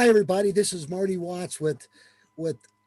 Hi, everybody. This is Marty Watts with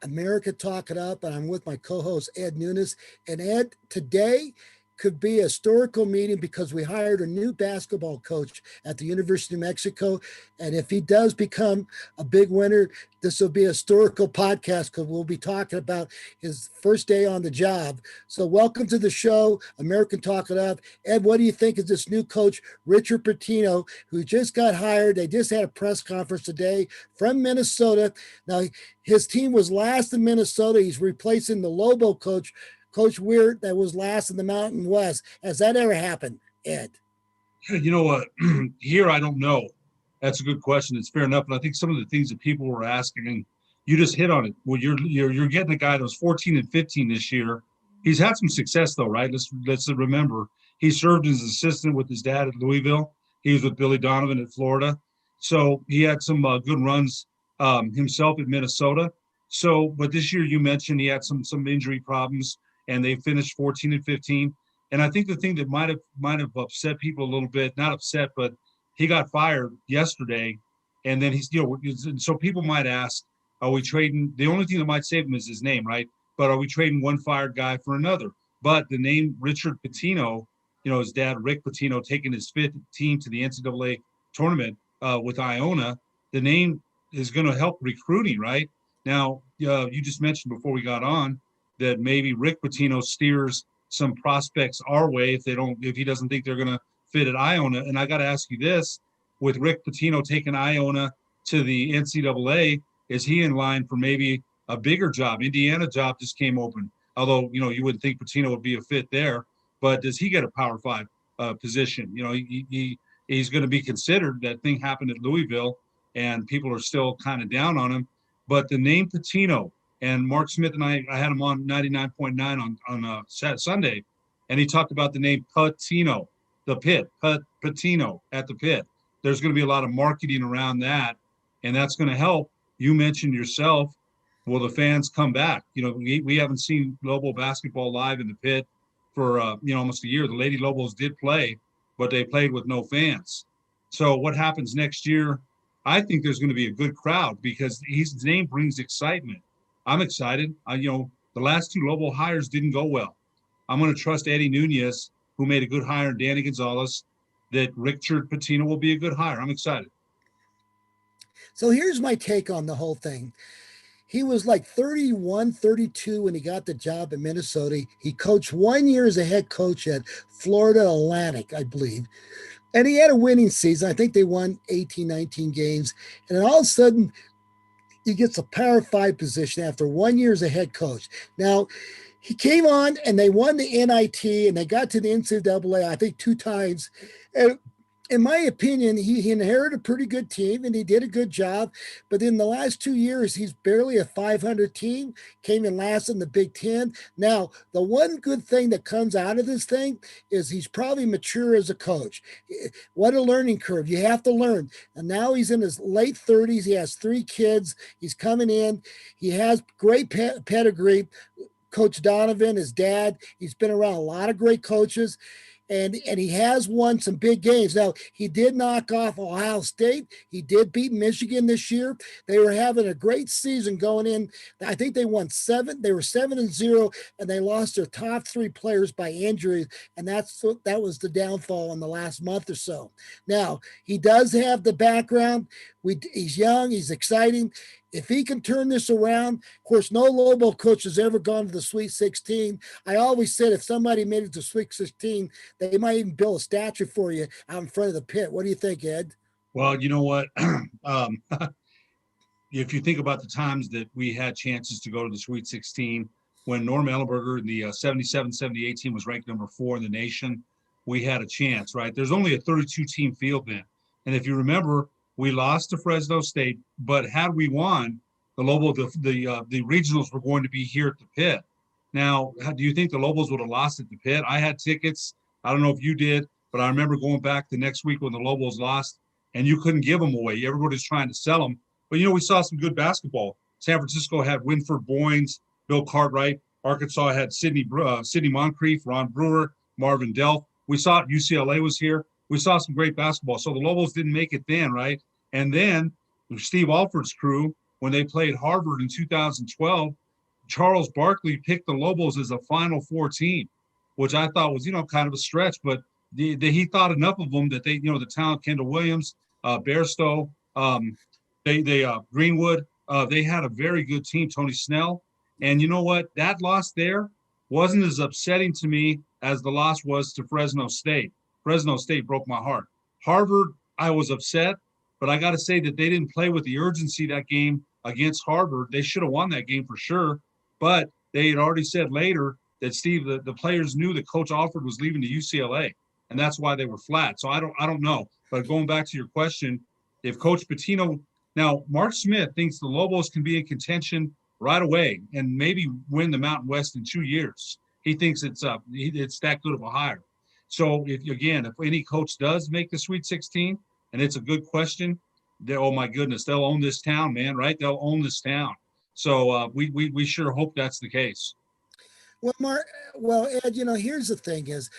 America Talk It Up, and I'm with my co-host Ed Nunes. And Ed, today could be a historical meeting because we hired a new basketball coach at the University of Mexico, and if he does become a big winner, this will be a historical podcast because we'll be talking about his first day on the job. So, welcome to the show, American Talk It Up. Ed, what do you think of this new coach, Richard Pitino, who just got hired? They just had a press conference today from Minnesota. Now, his team was last in Minnesota. He's replacing the Lobo coach, Coach Weir, that was last in the Mountain West. Has that ever happened, Ed? You know what? Here, I don't know. That's a good question. It's fair enough. And I think some of the things that people were asking, and you just hit on it. Well, you're getting a guy that was 14 and 15 this year. He's had some success though, right? Let's remember he served as assistant with his dad at Louisville. He was with Billy Donovan at Florida, so he had some good runs himself at Minnesota. So, but this year you mentioned he had some injury problems, and they finished 14 and 15. And I think the thing that might have upset people a little bit, not upset, but he got fired yesterday, and then so people might ask, are we trading? The only thing that might save him is his name, right? But are we trading one fired guy for another? But the name Richard Pitino, his dad Rick Pitino, taking his fifth team to the NCAA tournament with Iona, the name is going to help recruiting, right? Now, you just mentioned before we got on that maybe Rick Pitino steers some prospects our way if he doesn't think they're going to fit at Iona. And I got to ask you this: with Rick Pitino taking Iona to the NCAA, is he in line for maybe a bigger job? Indiana job just came open. Although you wouldn't think Pitino would be a fit there, but does he get a Power Five position? He's going to be considered. That thing happened at Louisville, and people are still kind of down on him. But the name Pitino, and Mark Smith and I had him on 99.9 on Sunday, and he talked about the name Pitino, the pit, Pitino at the pit. There's going to be a lot of marketing around that, and that's going to help. You mentioned yourself, will the fans come back? We haven't seen Lobo basketball live in the pit for almost a year. The Lady Lobos did play, but they played with no fans. So what happens next year? I think there's going to be a good crowd because his name brings excitement. I'm excited. The last two Lobo hires didn't go well. I'm going to trust Eddie Nunez, who made a good hire, and Danny Gonzalez, that Richard Pitino will be a good hire. I'm excited. So here's my take on the whole thing. He was like 31, 32 when he got the job in Minnesota. He coached 1 year as a head coach at Florida Atlantic, I believe. And he had a winning season. I think they won 18, 19 games. And then all of a sudden, he gets a Power 5 position after 1 year as a head coach. Now, he came on and they won the NIT and they got to the NCAA, I think, 2 times. And in my opinion, he inherited a pretty good team and he did a good job. But in the last 2 years, he's barely a 500 team, came in last in the Big Ten. Now, the one good thing that comes out of this thing is he's probably mature as a coach. What a learning curve. You have to learn. And now he's in his late 30s. He has 3 kids. He's coming in. He has great pedigree. Coach Donovan, his dad, he's been around a lot of great coaches. And he has won some big games. Now, he did knock off Ohio State. He did beat Michigan this year. They were having a great season going in. I think they won 7. They were 7-0, and they lost their top 3 players by injury, and that was the downfall in the last month or so. Now, he does have the background. He's young. He's exciting. If he can turn this around, of course, no Lobo coach has ever gone to the Sweet 16. I always said if somebody made it to Sweet 16, they might even build a statue for you out in front of the pit. What do you think, Ed? Well, you know what? If you think about the times that we had chances to go to the Sweet 16, when Norm Ellenberger in the 77-78 team was ranked number 4 in the nation, we had a chance, right? There's only a 32-team field then. And if you remember, we lost to Fresno State, but had we won, the regionals were going to be here at the pit. Now, do you think the Lobos would have lost at the pit? I had tickets. I don't know if you did, but I remember going back the next week when the Lobos lost, and you couldn't give them away. Everybody's trying to sell them. But, we saw some good basketball. San Francisco had Winford Boynes, Bill Cartwright. Arkansas had Sidney Moncrief, Ron Brewer, Marvin Delph. We saw UCLA was here. We saw some great basketball. So the Lobos didn't make it then, right? And then Steve Alford's crew, when they played Harvard in 2012, Charles Barkley picked the Lobos as a Final Four team, which I thought was, kind of a stretch, but he thought enough of them that they, the talent, Kendall Williams, Bairstow, Greenwood, they had a very good team, Tony Snell. And you know what? That loss there wasn't as upsetting to me as the loss was to Fresno State. Fresno State broke my heart. Harvard, I was upset, but I got to say that they didn't play with the urgency that game against Harvard. They should have won that game for sure, but they had already said later that Steve, the players knew that Coach Alford was leaving to UCLA, and that's why they were flat. So I don't know. But going back to your question, if Coach Pitino now, Mark Smith thinks the Lobos can be in contention right away and maybe win the Mountain West in 2 years. He thinks it's that good of a hire. So if any coach does make the Sweet 16, and it's a good question, oh my goodness, they'll own this town, man, right? They'll own this town. So we sure hope that's the case. Well, Ed, here's the thing: is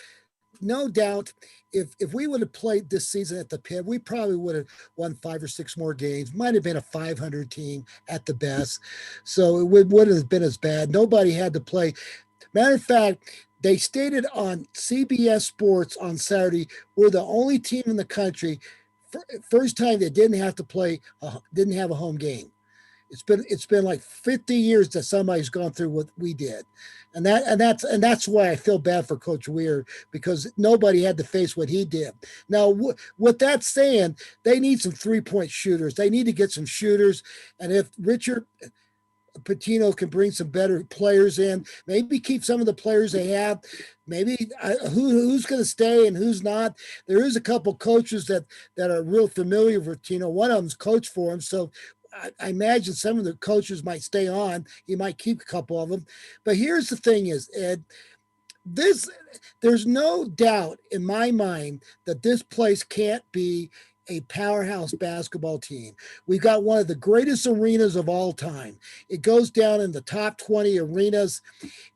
no doubt, if we would have played this season at the Pit, we probably would have won 5 or 6 more games. Might have been a 500 team at the best, so it wouldn't have been as bad. Nobody had to play. Matter of fact, they stated on CBS Sports on Saturday, we're the only team in the country, first time they didn't have to play, didn't have a home game. It's been like 50 years that somebody's gone through what we did, and that's why I feel bad for Coach Weir, because nobody had to face what he did. Now, with that saying, they need some 3-point shooters. They need to get some shooters, and if Richard Pitino can bring some better players in, maybe keep some of the players they have. Maybe who's going to stay and who's not. There is a couple coaches that are real familiar with Pitino. One of them's coached for him, so I imagine some of the coaches might stay on. He might keep a couple of them. But here's the thing: is Ed, there's no doubt in my mind that this place can't be a powerhouse basketball team. We've got one of the greatest arenas of all time. It goes down in the top 20 arenas.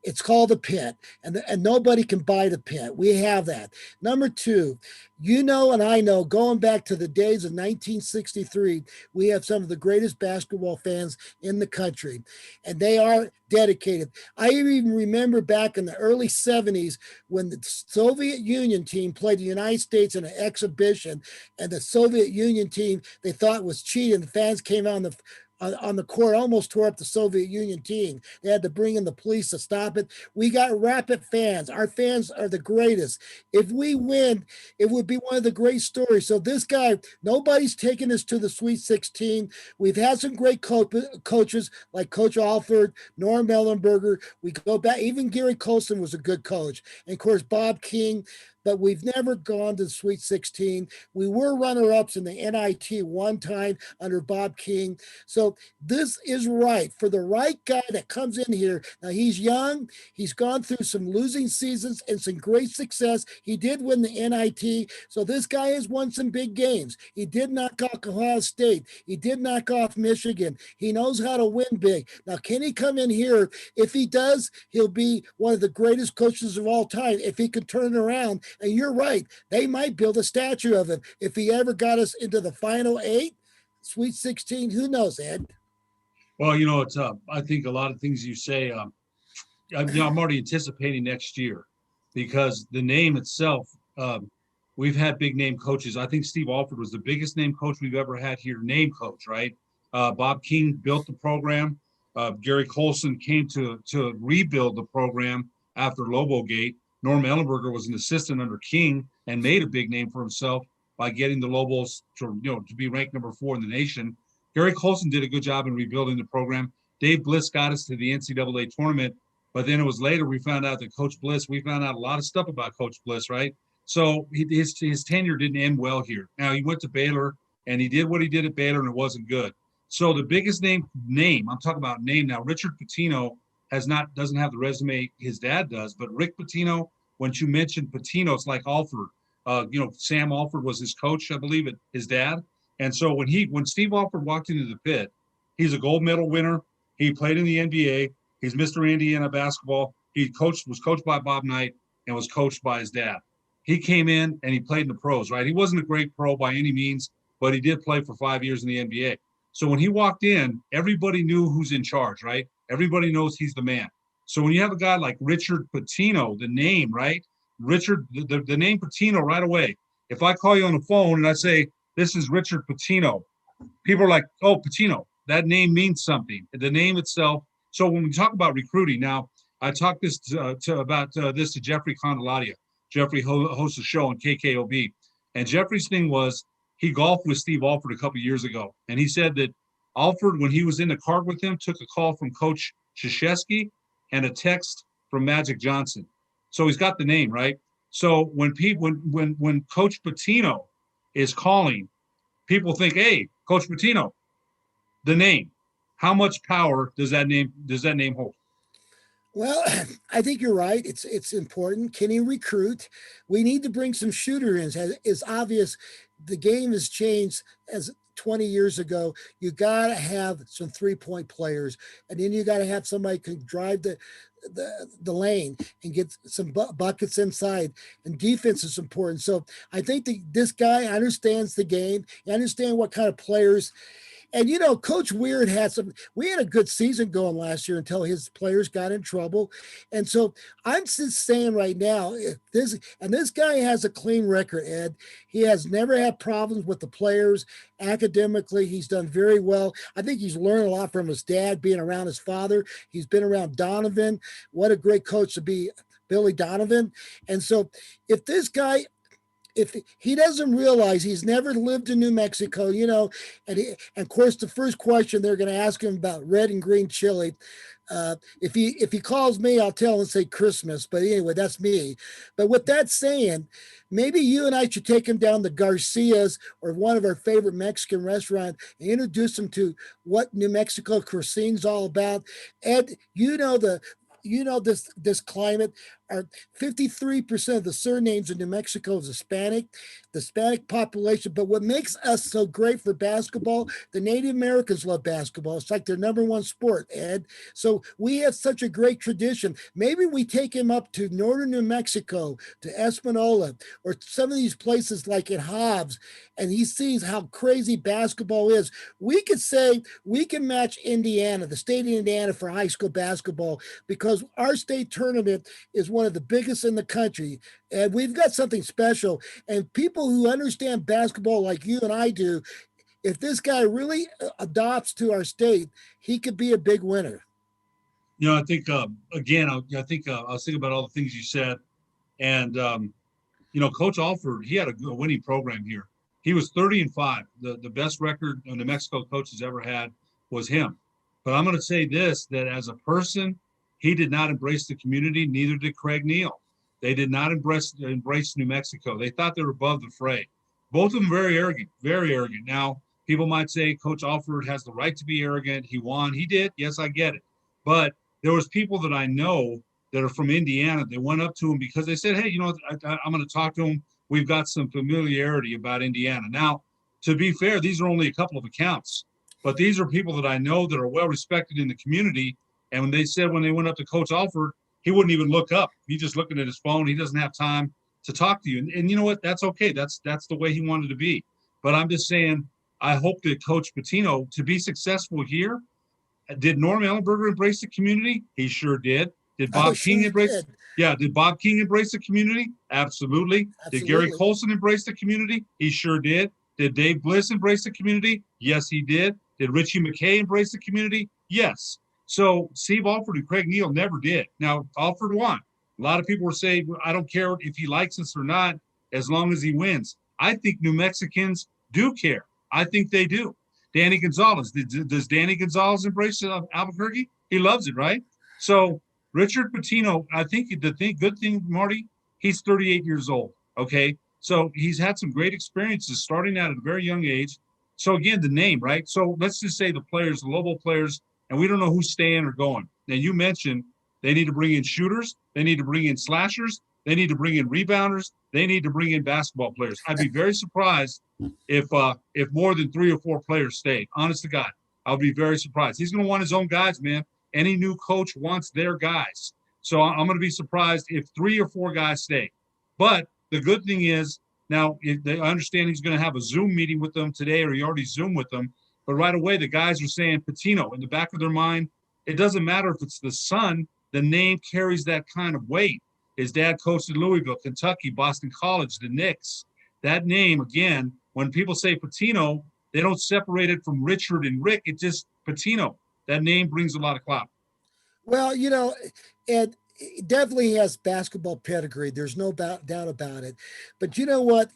It's called the Pit, and nobody can buy the Pit. We have that. Number two, and I know, going back to the days of 1963, we have some of the greatest basketball fans in the country, and they are dedicated. I even remember back in the early 70s when the Soviet Union team played the United States in an exhibition, and the Soviet Union team, they thought was cheating. The fans came out on the court, almost tore up the Soviet Union team. They had to bring in the police to stop it. We got rapid fans. Our fans are the greatest. If we win, it would be one of the great stories. So this guy, nobody's taken us to the Sweet 16. We've had some great coaches like Coach Alford, Norm Ellenberger. We go back, even Gary Colson was a good coach. And of course, Bob King. But we've never gone to the Sweet 16. We were runner-ups in the NIT one time under Bob King. So this is right for the right guy that comes in here. Now, he's young. He's gone through some losing seasons and some great success. He did win the NIT. So this guy has won some big games. He did knock off Ohio State. He did knock off Michigan. He knows how to win big. Now, can he come in here? If he does, he'll be one of the greatest coaches of all time if he can turn it around. And you're right. They might build a statue of him. If he ever got us into the final 8, Sweet 16, who knows, Ed? Well, it's I think a lot of things you say, I'm already anticipating next year, because the name itself, we've had big name coaches. I think Steve Alford was the biggest name coach we've ever had here, name coach, right? Bob King built the program. Gary Colson came to rebuild the program after Lobo Gate. Norm Ellenberger was an assistant under King and made a big name for himself by getting the Lobos to be ranked number 4 in the nation. Gary Colson did a good job in rebuilding the program. Dave Bliss got us to the NCAA tournament, but then it was later we found out that we found out a lot of stuff about Coach Bliss, right? So his tenure didn't end well here. Now, he went to Baylor, and he did what he did at Baylor, and it wasn't good. So the biggest name, I'm talking about name now, Richard Pitino doesn't have the resume his dad does, but Rick Pitino, when you mentioned Pitino, it's like Alford. Sam Alford was his coach, I believe, his dad. And so when Steve Alford walked into the Pit, he's a gold medal winner. He played in the NBA. He's Mr. Indiana basketball. Was coached by Bob Knight and was coached by his dad. He came in and he played in the pros, right? He wasn't a great pro by any means, but he did play for 5 years in the NBA. So when he walked in, everybody knew who's in charge, right? Everybody knows he's the man. So when you have a guy like Richard Pitino, the name, right? Richard, the name Pitino right away. If I call you on the phone and I say, this is Richard Pitino, people are like, oh, Pitino, that name means something. The name itself. So when we talk about recruiting, now I talked about this to Jeffrey Condolatia. Jeffrey hosts a show on KKOB, and Jeffrey's thing was he golfed with Steve Alford a couple of years ago, and he said that Alford, when he was in the cart with him, took a call from Coach Krzyzewski and a text from Magic Johnson. So he's got the name right. So when Coach Pitino is calling, people think, hey, Coach Pitino, the name. How much power does that name hold? Well, I think you're right. It's important. Can he recruit? We need to bring some shooter in. It's obvious the game has changed as 20 years ago. You got to have some 3-point players, and then you got to have somebody who can drive the lane and get some buckets inside. And defense is important. So I think this guy understands the game. He understands what kind of players. And Coach Weird we had a good season going last year until his players got in trouble. And so I'm just saying right now, if this guy has a clean record, Ed. He has never had problems with the players. Academically, he's done very well. I think he's learned a lot from his dad, being around his father. He's been around Donovan. What a great coach to be, Billy Donovan. And so if this guy, if he doesn't realize he's never lived in New Mexico, and of course the first question they're going to ask him about red and green chili. If he calls me, I'll tell him and say Christmas. But anyway, that's me. But with that saying, maybe you and I should take him down to Garcia's or one of our favorite Mexican restaurants and introduce him to what New Mexico cuisine's all about. Ed, this climate are 53% of the surnames in New Mexico is Hispanic, the Hispanic population. But what makes us so great for basketball, the Native Americans love basketball. It's like their number one sport, Ed. So we have such a great tradition. Maybe we take him up to northern New Mexico, to Espanola, or some of these places like in Hobbs, and he sees how crazy basketball is. We could say we can match Indiana, the state of Indiana, for high school basketball, because our state tournament is one of the biggest in the country, and we've got something special. And people who understand basketball like you and I do, if this guy really adopts to our state, he could be a big winner. I think again, I was thinking about all the things you said, and Coach Alford, he had a winning program here. He was 30-5. The best record New Mexico coach has ever had was him. But I'm going to say this: that as a person, he did not embrace the community. Neither did Craig Neal. They did not embrace New Mexico. They thought they were above the fray. Both of them very arrogant, very arrogant. Now, people might say Coach Alford has the right to be arrogant. He won. He did. Yes, I get it. But there was people that I know that are from Indiana. They went up to him because they said, hey, I'm going to talk to him. We've got some familiarity about Indiana. Now, to be fair, these are only a couple of accounts. But these are people that I know that are well respected in the community. And when they went up to Coach Alford, he wouldn't even look up. He's just looking at his phone. He doesn't have time to talk to you. And you know what? That's okay. That's the way he wanted to be. But I'm just saying, I hope that Coach Pitino, to be successful here, did Norm Ellenberger embrace the community? He sure did. Did Bob King embrace? Yeah. Did Bob King embrace the community? Absolutely. Did Gary Colson embrace the community? He sure did. Did Dave Bliss embrace the community? Yes, he did. Did Richie McKay embrace the community? Yes. So Steve Alford and Craig Neal never did. Now, Alford won. A lot of people were saying, I don't care if he likes us or not, as long as he wins. I think New Mexicans do care. I think they do. Danny Gonzalez. Does Danny Gonzalez embrace Albuquerque? He loves it, right? So Richard Pitino, I think good thing, Marty, he's 38 years old, okay? So he's had some great experiences starting out at a very young age. So again, the name, right? So let's just say the Lobo players, and we don't know who's staying or going. Now, you mentioned they need to bring in shooters. They need to bring in slashers. They need to bring in rebounders. They need to bring in basketball players. I'd be very surprised if more than 3 or 4 players stay. Honest to God, I'll be very surprised. He's going to want his own guys, man. Any new coach wants their guys. So I'm going to be surprised if 3 or 4 guys stay. But the good thing is, now, if they understand he's going to have a Zoom meeting with them today, or he already Zoomed with them, But right away, the guys are saying Patino in the back of their mind. It doesn't matter if it's the son, the name carries that kind of weight. His dad coached in Louisville, Kentucky, Boston College, the Knicks. That name, again, when people say Patino, they don't separate it from Richard and Rick. It's just Patino. That name brings a lot of clout. Well, and it definitely has basketball pedigree. There's no doubt about it. But you know what?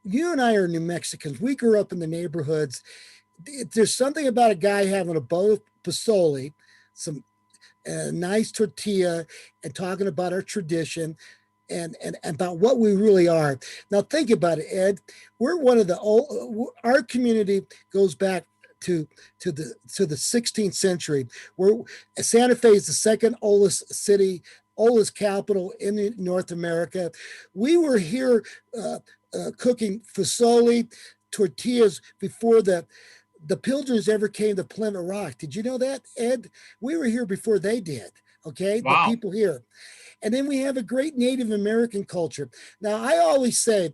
You and I are New Mexicans. We grew up in the neighborhoods. There's something about a guy having a bowl of pozole, some nice tortilla, and talking about our tradition and about what we really are. Now think about it, Ed. We're one of the old. Our community goes back to the 16th century. Where Santa Fe is the second oldest city, oldest capital in North America. We were here cooking fasoli, tortillas before the Pilgrims ever came to Plymouth Rock. Did you know that, Ed? We were here before they did. Okay, the Wow. people here. And then we have a great Native American culture. Now, I always say,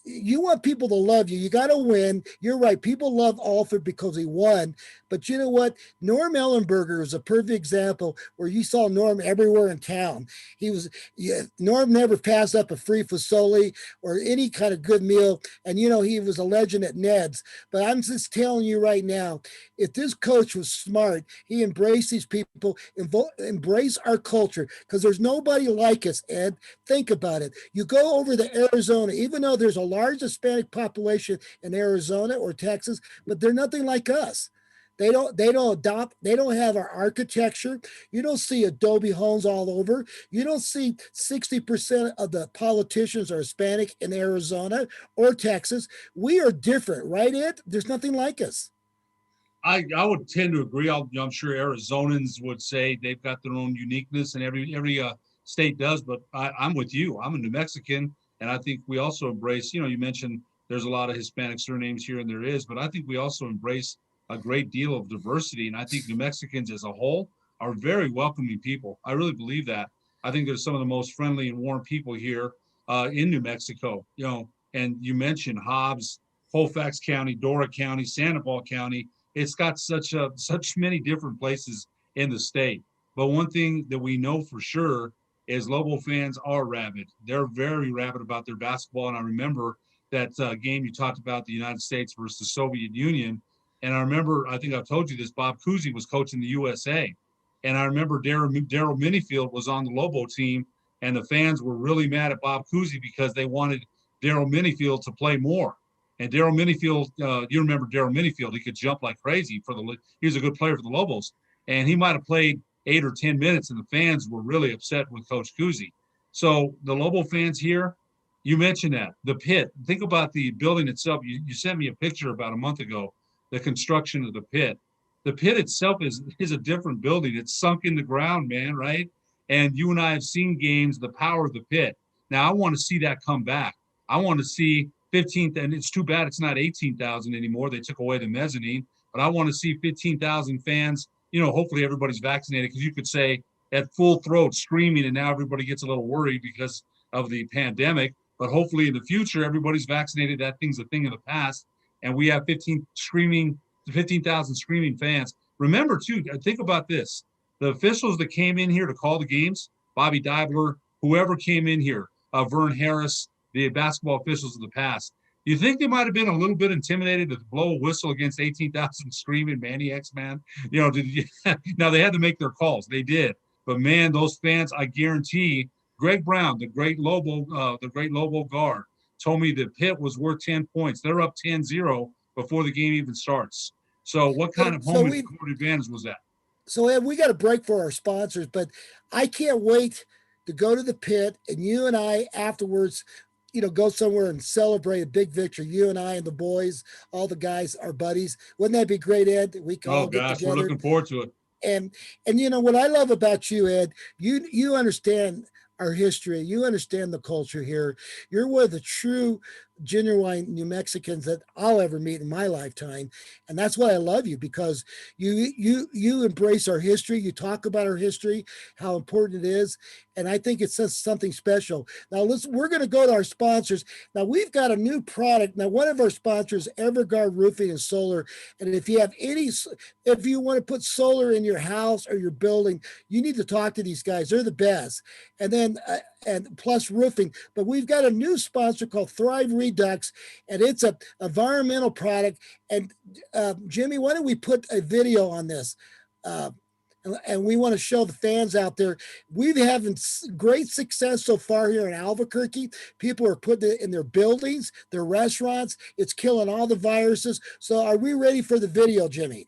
you want people to love you, you got to win. You're right. People love Alford because he won. But you know what? Norm Ellenberger is a perfect example where you saw Norm everywhere in town. Norm never passed up a free fasoli or any kind of good meal. And, he was a legend at Ned's. But I'm just telling you right now, if this coach was smart, he embraced these people, embrace our culture, because there's nobody like us, Ed. Think about it. You go over to Arizona, even though there's a large Hispanic population in Arizona or Texas, but they're nothing like us. They don't have our architecture. You don't see adobe homes all over. You don't see 60% of the politicians are Hispanic in Arizona or Texas. We are different, right, Ed? There's nothing like us. I would tend to agree. I'm sure Arizonans would say they've got their own uniqueness, and every state does. But I'm with you. I'm a New Mexican, and I think we also embrace. You mentioned there's a lot of Hispanic surnames here, and there is, but I think we also embrace a great deal of diversity. And I think New Mexicans as a whole are very welcoming people. I really believe that. I think there's some of the most friendly and warm people here in New Mexico. And you mentioned Hobbs, Colfax County, Dora County, Sandoval County. It's got such many different places in the state. But one thing that we know for sure is Lobo fans are rabid. They're very rabid about their basketball. And I remember that game you talked about, the United States versus the Soviet Union. And I remember, I think I've told you this, Bob Cousy was coaching the USA. And I remember Daryl Minifield was on the Lobo team, and the fans were really mad at Bob Cousy because they wanted Daryl Minifield to play more. And Daryl Minifield, you remember Daryl Minifield? He could jump like crazy he was a good player for the Lobos, and he might have played 8 or 10 minutes, and the fans were really upset with Coach Cousy. So the Lobo fans here, you mentioned that the pit. Think about the building itself. You sent me a picture about a month ago. The construction of the pit. The pit itself is a different building. It's sunk in the ground, man, right? And you and I have seen games, the power of the pit. Now I want to see that come back. I want to see 15th, and it's too bad it's not 18,000 anymore. They took away the mezzanine, but I want to see 15,000 fans. Hopefully everybody's vaccinated, because you could say at full throat screaming, and now everybody gets a little worried because of the pandemic. But hopefully in the future, everybody's vaccinated. That thing's a thing of the past, and we have 15,000 screaming fans. Remember too, think about this: the officials that came in here to call the games, Bobby Dibler, whoever came in here, Vern Harris, the basketball officials of the past. You think they might have been a little bit intimidated to blow a whistle against 18,000 screaming maniacs, man? Now they had to make their calls. They did. But man, those fans, I guarantee, Greg Brown, the great Lobo guard, told me the pit was worth 10 points. They're up 10-0 before the game even starts. So what kind of home court advantage was that? So Ed, we got a break for our sponsors, but I can't wait to go to the pit, and you and I afterwards, go somewhere and celebrate a big victory. You and I and the boys, all the guys, our buddies. Wouldn't that be great, Ed? We can all get together. We're looking forward to it. And what I love about you, Ed, you understand our history. You understand the culture here. You're one of the true genuine New Mexicans that I'll ever meet in my lifetime, and that's why I love you, because you embrace our history. You talk about our history, how important it is, and I think it's just something special. Now we're going to go to our sponsors. Now we've got a new product. Now one of our sponsors, Everguard Roofing and Solar, and if you have if you want to put solar in your house or your building, you need to talk to these guys. They're the best. And then and plus roofing. But we've got a new sponsor called Thrive Redux, and it's a environmental product. And Jimmy, why don't we put a video on this? Uh, and we want to show the fans out there. We've having great success so far here in Albuquerque. People are putting it in their buildings, their restaurants. It's killing all the viruses. So are we ready for the video, Jimmy?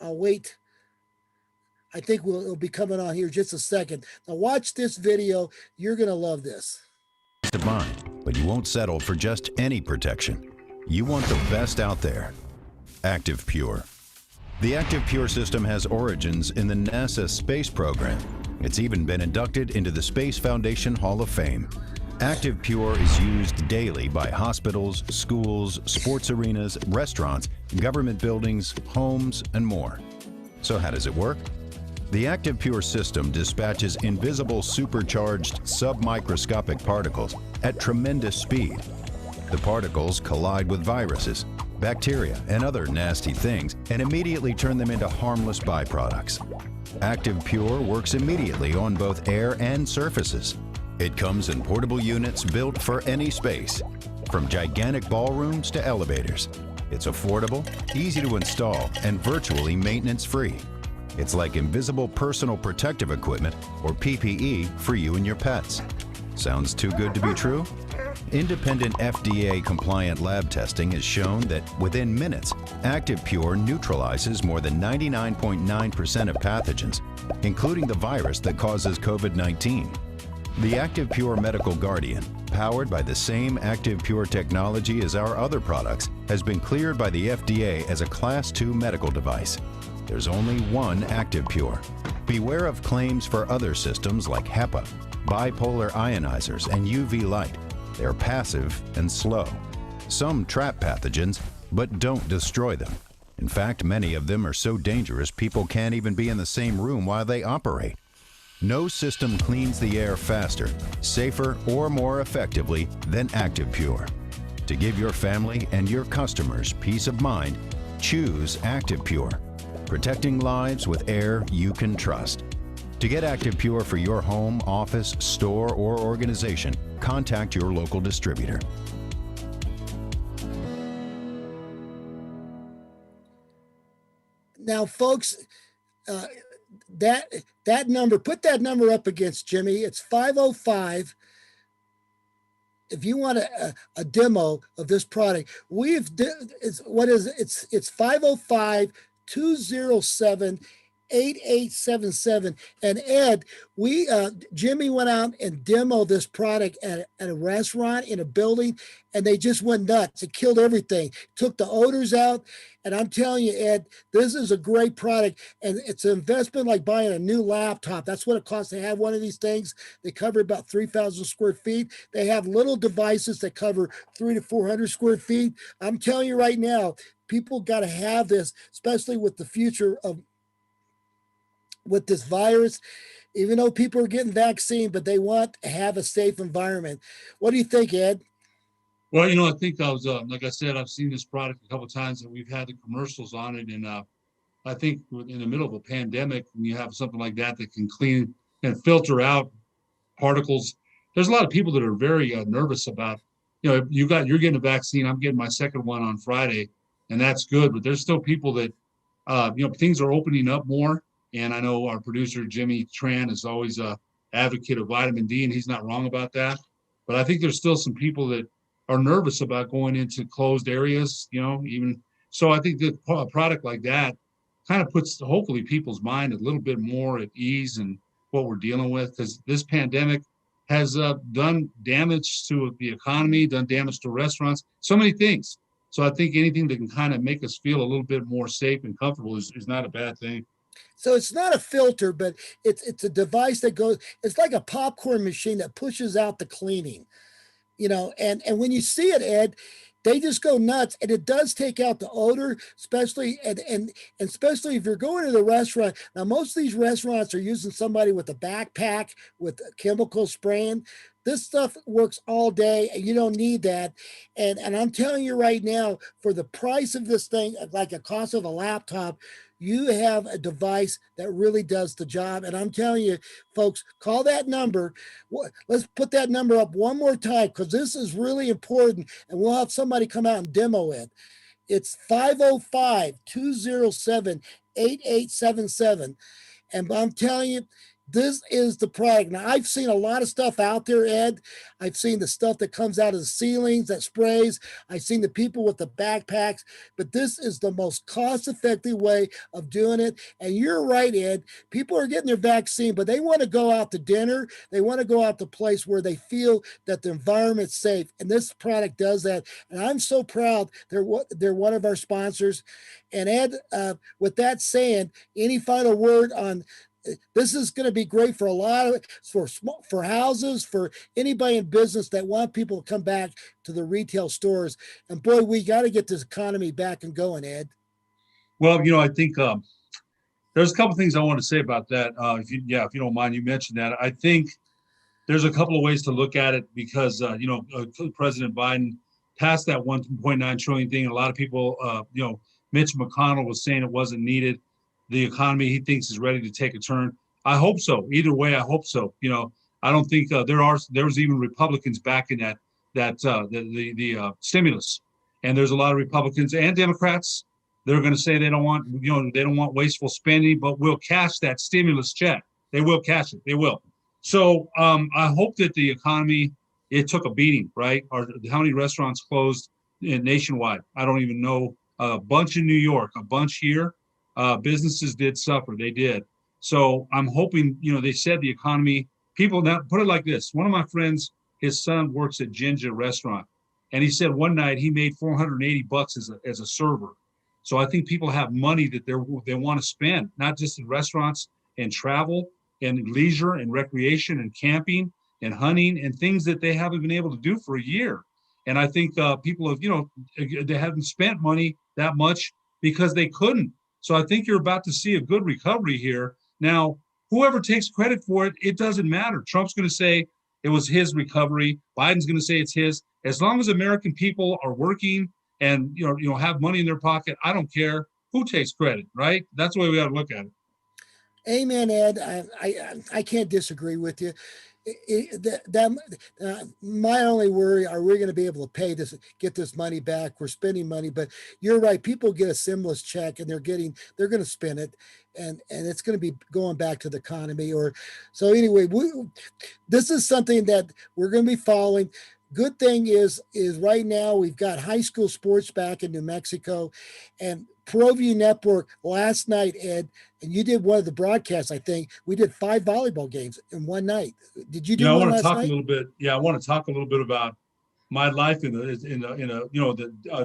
I'll wait. I think it'll be coming on here just a second. Now watch this video. You're going to love this. Of mind, but you won't settle for just any protection. You want the best out there. Active Pure. The Active Pure system has origins in the NASA space program. It's even been inducted into the Space Foundation Hall of Fame. Active Pure is used daily by hospitals, schools, sports arenas, restaurants, government buildings, homes, and more. So how does it work? The Active Pure system dispatches invisible supercharged submicroscopic particles at tremendous speed. The particles collide with viruses, bacteria, and other nasty things and immediately turn them into harmless byproducts. Active Pure works immediately on both air and surfaces. It comes in portable units built for any space, from gigantic ballrooms to elevators. It's affordable, easy to install, and virtually maintenance-free. It's like invisible personal protective equipment, or PPE, for you and your pets. Sounds too good to be true? Independent FDA-compliant lab testing has shown that within minutes, Active Pure neutralizes more than 99.9% of pathogens, including the virus that causes COVID-19. The Active Pure Medical Guardian, powered by the same Active Pure technology as our other products, has been cleared by the FDA as a Class II medical device. There's only one Active Pure. Beware of claims for other systems like HEPA, bipolar ionizers, and UV light. They're passive and slow. Some trap pathogens, but don't destroy them. In fact, many of them are so dangerous people can't even be in the same room while they operate. No system cleans the air faster, safer, or more effectively than Active Pure. To give your family and your customers peace of mind, choose Active Pure, protecting lives with air you can trust. To get Active Pure for your home, office, store, or organization, contact your local distributor. Now, folks, that number, put that number up against Jimmy. It's 505. If you want a demo of this product, it's 505 207 8877. And Ed, Jimmy went out and demoed this product at a restaurant in a building, and they just went nuts. It killed everything, took the odors out. And I'm telling you, Ed, this is a great product, and it's an investment like buying a new laptop. That's what it costs to have one of these things. They cover about 3,000 square feet. They have little devices that cover 300 to 400 square feet. I'm telling you right now, people got to have this, especially with the future of with this virus. Even though people are getting vaccine, but they want to have a safe environment. What do you think, Ed? Well, I think I was, like I said, I've seen this product a couple of times, and we've had the commercials on it. And I think in the middle of a pandemic, when you have something like that can clean and filter out particles, there's a lot of people that are very nervous about, you're getting a vaccine. I'm getting my second one on Friday, and that's good. But there's still people that, things are opening up more. And I know our producer, Jimmy Tran, is always a advocate of vitamin D, and he's not wrong about that. But I think there's still some people that are nervous about going into closed areas, even. So I think that a product like that kind of puts, hopefully, people's mind a little bit more at ease in what we're dealing with, because this pandemic has done damage to the economy, done damage to restaurants, so many things. So I think anything that can kind of make us feel a little bit more safe and comfortable is not a bad thing. So it's not a filter, but it's a device that goes. It's like a popcorn machine that pushes out the cleaning. And when you see it, Ed, they just go nuts, and it does take out the odor, especially and especially if you're going to the restaurant. Now most of these restaurants are using somebody with a backpack with chemical spraying. This stuff works all day, and you don't need that. And I'm telling you right now, for the price of this thing, like a cost of a laptop, you have a device that really does the job. And I'm telling you, folks, call that number. Let's put that number up one more time, because this is really important, and we'll have somebody come out and demo it. It's 505-207-8877. And I'm telling you, this is the product. Now, I've seen a lot of stuff out there, Ed. I've seen the stuff that comes out of the ceilings that sprays. I've seen the people with the backpacks, but this is the most cost-effective way of doing it. And you're right, Ed. People are getting their vaccine, but they want to go out to dinner. They want to go out to a place where they feel that the environment's safe. And this product does that. And I'm so proud they're one of our sponsors. And Ed, with that saying, any final word on this? Is going to be great for a lot of for houses, for anybody in business that want people to come back to the retail stores. And boy, we got to get this economy back and going, Ed. Well, I think there's a couple things I want to say about that. If you don't mind, you mentioned that. I think there's a couple of ways to look at it, because President Biden passed that 1.9 trillion thing. And a lot of people, Mitch McConnell was saying it wasn't needed. The economy, he thinks, is ready to take a turn. I hope so. Either way, I hope so. I don't think there's even Republicans backing the stimulus, and there's a lot of Republicans and Democrats. They're going to say they don't want wasteful spending, but we'll cash that stimulus check. They will cash it. They will. So I hope that the economy, it took a beating, right? Or how many restaurants closed nationwide? I don't even know. A bunch in New York, a bunch here. Businesses did suffer. They did. So I'm hoping, they said the economy, people now put it like this. One of my friends, his son works at Ginger Restaurant, and he said one night he made $480 as a server. So I think people have money that they want to spend, not just in restaurants and travel and leisure and recreation and camping and hunting and things that they haven't been able to do for a year. And I think people have, they haven't spent money that much because they couldn't. So I think you're about to see a good recovery here. Now, whoever takes credit for it, it doesn't matter. Trump's going to say it was his recovery. Biden's going to say it's his. As long as American people are working and have money in their pocket, I don't care who takes credit, right? That's the way we got to look at it. Amen, Ed. I can't disagree with you. My only worry, are we going to be able to get this money back? We're spending money, but you're right. People get a stimulus check and they're going to spend it, and it's going to be going back to the economy. So anyway, this is something that we're going to be following. Good thing is right now we've got high school sports back in New Mexico, and ProView Network last night, Ed, and you did one of the broadcasts. I think we did 5 volleyball games in one night. Did you do one last night? I want to talk a little bit about my life in a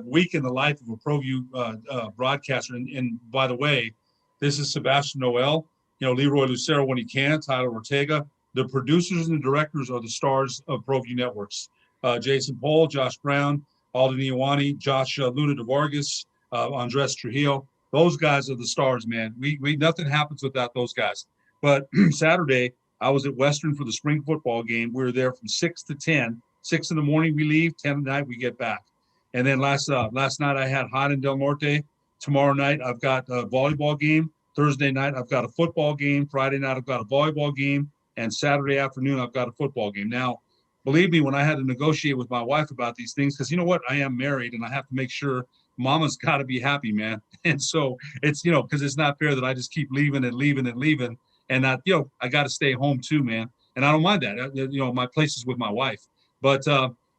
week in the life of a ProView broadcaster. And by the way, this is Sebastian Noel, Leroy Lucero when he can, Tyler Ortega. The producers and the directors are the stars of ProView Networks. Jason Pohl, Josh Brown, Alden Iwani, Josh Luna de Vargas, Andres Trujillo. Those guys are the stars, man. We nothing happens without those guys. But Saturday, I was at Western for the spring football game. We were there from 6 to 10. 6 in the morning we leave, 10 at night we get back. And then last night I had Hot in Del Norte. Tomorrow night I've got a volleyball game. Thursday night I've got a football game. Friday night I've got a volleyball game. And Saturday afternoon I've got a football game. Now, believe me, when I had to negotiate with my wife about these things, because you know what? I am married and I have to make sure Mama's got to be happy, man. And so it's, because it's not fair that I just keep leaving and leaving and leaving. And that, I got to stay home too, man. And I don't mind that. My place is with my wife. But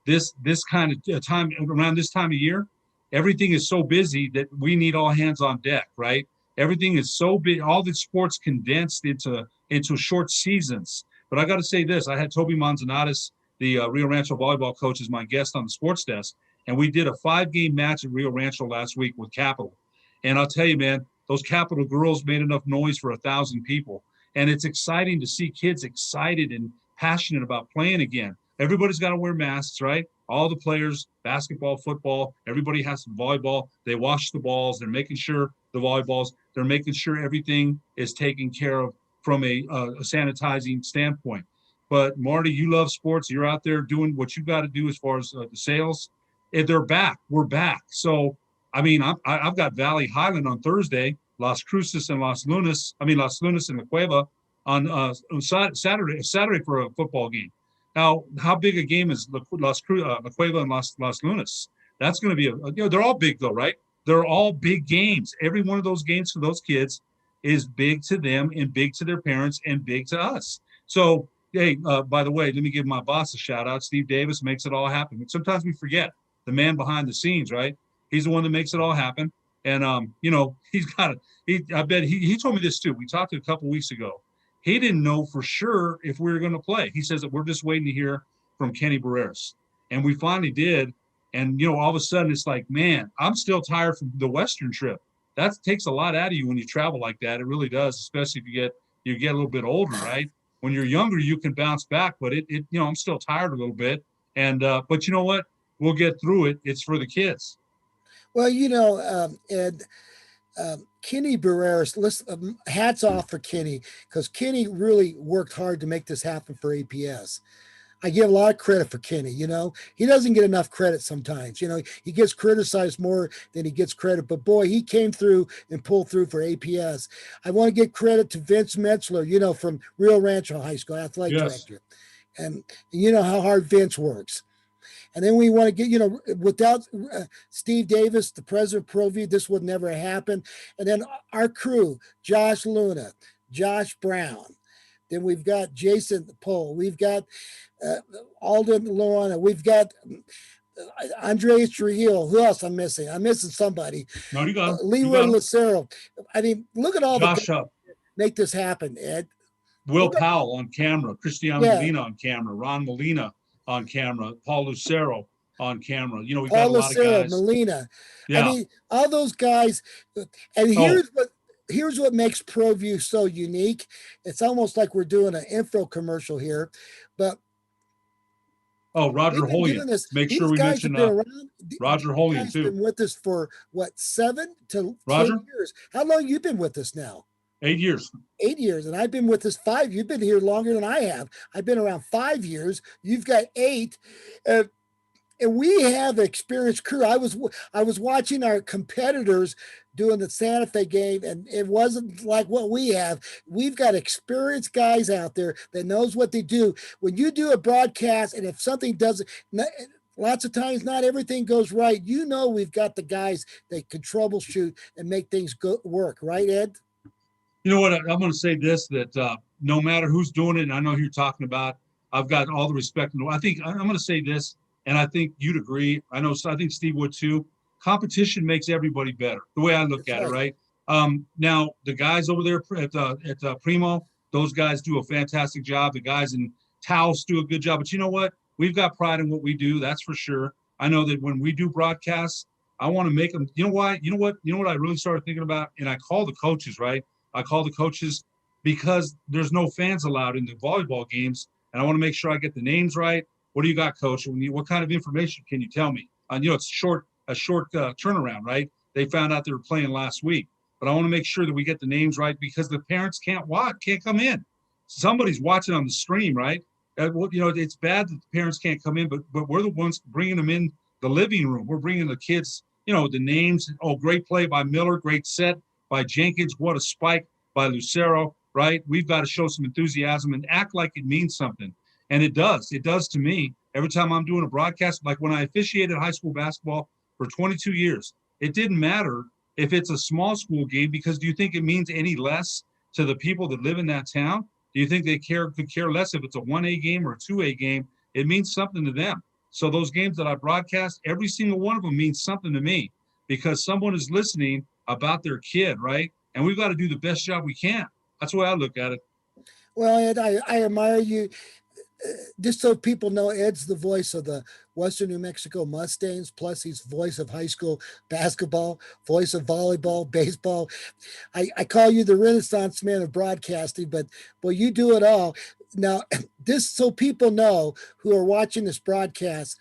this kind of time, around this time of year, everything is so busy that we need all hands on deck, right? Everything is so big. All the sports condensed into short seasons. But I got to say this. I had Toby Manzanares, the Rio Rancho volleyball coach, as my guest on the sports desk. And we did a 5-game match at Rio Rancho last week with Capital. And I'll tell you, man, those Capital girls made enough noise for 1,000 people. And it's exciting to see kids excited and passionate about playing again. Everybody's got to wear masks, right? All the players, basketball, football, everybody has some volleyball. They wash the balls. They're making sure the volleyballs, they're making sure everything is taken care of from a sanitizing standpoint. But Marty, you love sports. You're out there doing what you got to do as far as the sales. If they're back, we're back. So, I mean, I've got Valley Highland on Thursday, Las Cruces and Las Lunas and La Cueva on Saturday for a football game. Now, how big a game is La Cueva and Las Lunas? That's going to be they're all big though, right? They're all big games. Every one of those games for those kids is big to them and big to their parents and big to us. So, hey, by the way, let me give my boss a shout out. Steve Davis makes it all happen. Sometimes we forget the man behind the scenes, right? He's the one that makes it all happen. And, I bet he told me this too. We talked a couple weeks ago. He didn't know for sure if we were going to play. He says that we're just waiting to hear from Kenny Barreras. And we finally did. And, all of a sudden it's like, man, I'm still tired from the Western trip. That takes a lot out of you when you travel like that. It really does, especially if you get a little bit older, right? When you're younger, you can bounce back, but I'm still tired a little bit. And, but you know what? We'll get through it. It's for the kids. Well, Ed, Kenny Barreras, hats off for Kenny, because Kenny really worked hard to make this happen for APS. I give a lot of credit for Kenny. He doesn't get enough credit sometimes. He gets criticized more than he gets credit. But boy, he came through and pulled through for APS. I want to give credit to Vince Metzler, from Rio Rancho High School, athletic director. And you know how hard Vince works. And then we want to get, without Steve Davis, the president of ProView, this would never happen. And then our crew, Josh Luna, Josh Brown. Then we've got Jason Pohl. We've got Alden Lorana. We've got Andreas Trujillo. Who else I'm missing? I'm missing somebody. No, you got Leroy Lucero. I mean, look at all Josh the guys make this happen, Ed. Will Powell on camera, Cristiano Molina on camera, Ron Molina on camera, Paul Lucero on camera. We got a lot of guys. Molina. Yeah. I mean, all those guys. And here's what makes ProView so unique. It's almost like we're doing an info commercial here, but Roger Holian. Make sure we mention Roger Holian too. Been with us for what, 7 to 10 years? How long have you been with us now? 8 years. 8 years, and I've been with us 5. You've been here longer than I have. I've been around 5 years. You've got 8. And we have an experienced crew. I was watching our competitors doing the Santa Fe game, and it wasn't like what we have. We've got experienced guys out there that knows what they do. When you do a broadcast, and if something doesn't, lots of times not everything goes right, we've got the guys that can troubleshoot and make things work. Right, Ed? You know what? I'm going to say this, that no matter who's doing it, and I know who you're talking about, I've got all the respect. I think I'm going to say this, and I think you'd agree. I think Steve would too. Competition makes everybody better, the way I look at it, right? Now, the guys over there at Primo, those guys do a fantastic job. The guys in Taos do a good job. But you know what? We've got pride in what we do, that's for sure. I know that when we do broadcasts, I want to make them, you know why? You know what I really started thinking about? And I call the coaches, right? I call the coaches because there's no fans allowed in the volleyball games, and I want to make sure I get the names right. What do you got, Coach? What kind of information can you tell me? It's a short turnaround, right? They found out they were playing last week, but I want to make sure that we get the names right because the parents can't come in. Somebody's watching on the stream, right? It's bad that the parents can't come in, but we're the ones bringing them in the living room. We're bringing the kids, the names. Oh, great play by Miller, great set by Jenkins. What a spike by Lucero, right? We've got to show some enthusiasm and act like it means something. And it does. It does to me. Every time I'm doing a broadcast, like when I officiated high school basketball for 22 years, it didn't matter if it's a small school game, because do you think it means any less to the people that live in that town? Do you think they could care less if it's a 1A game or a 2A game? It means something to them. So those games that I broadcast, every single one of them means something to me because someone is listening about their kid, right? And we've got to do the best job we can. That's the way I look at it. Well, Ed, I admire you. just so people know, Ed's the voice of the Western New Mexico Mustangs. Plus, he's voice of high school basketball, voice of volleyball, baseball. I call you the Renaissance man of broadcasting, but well, you do it all. Now, this so people know who are watching this broadcast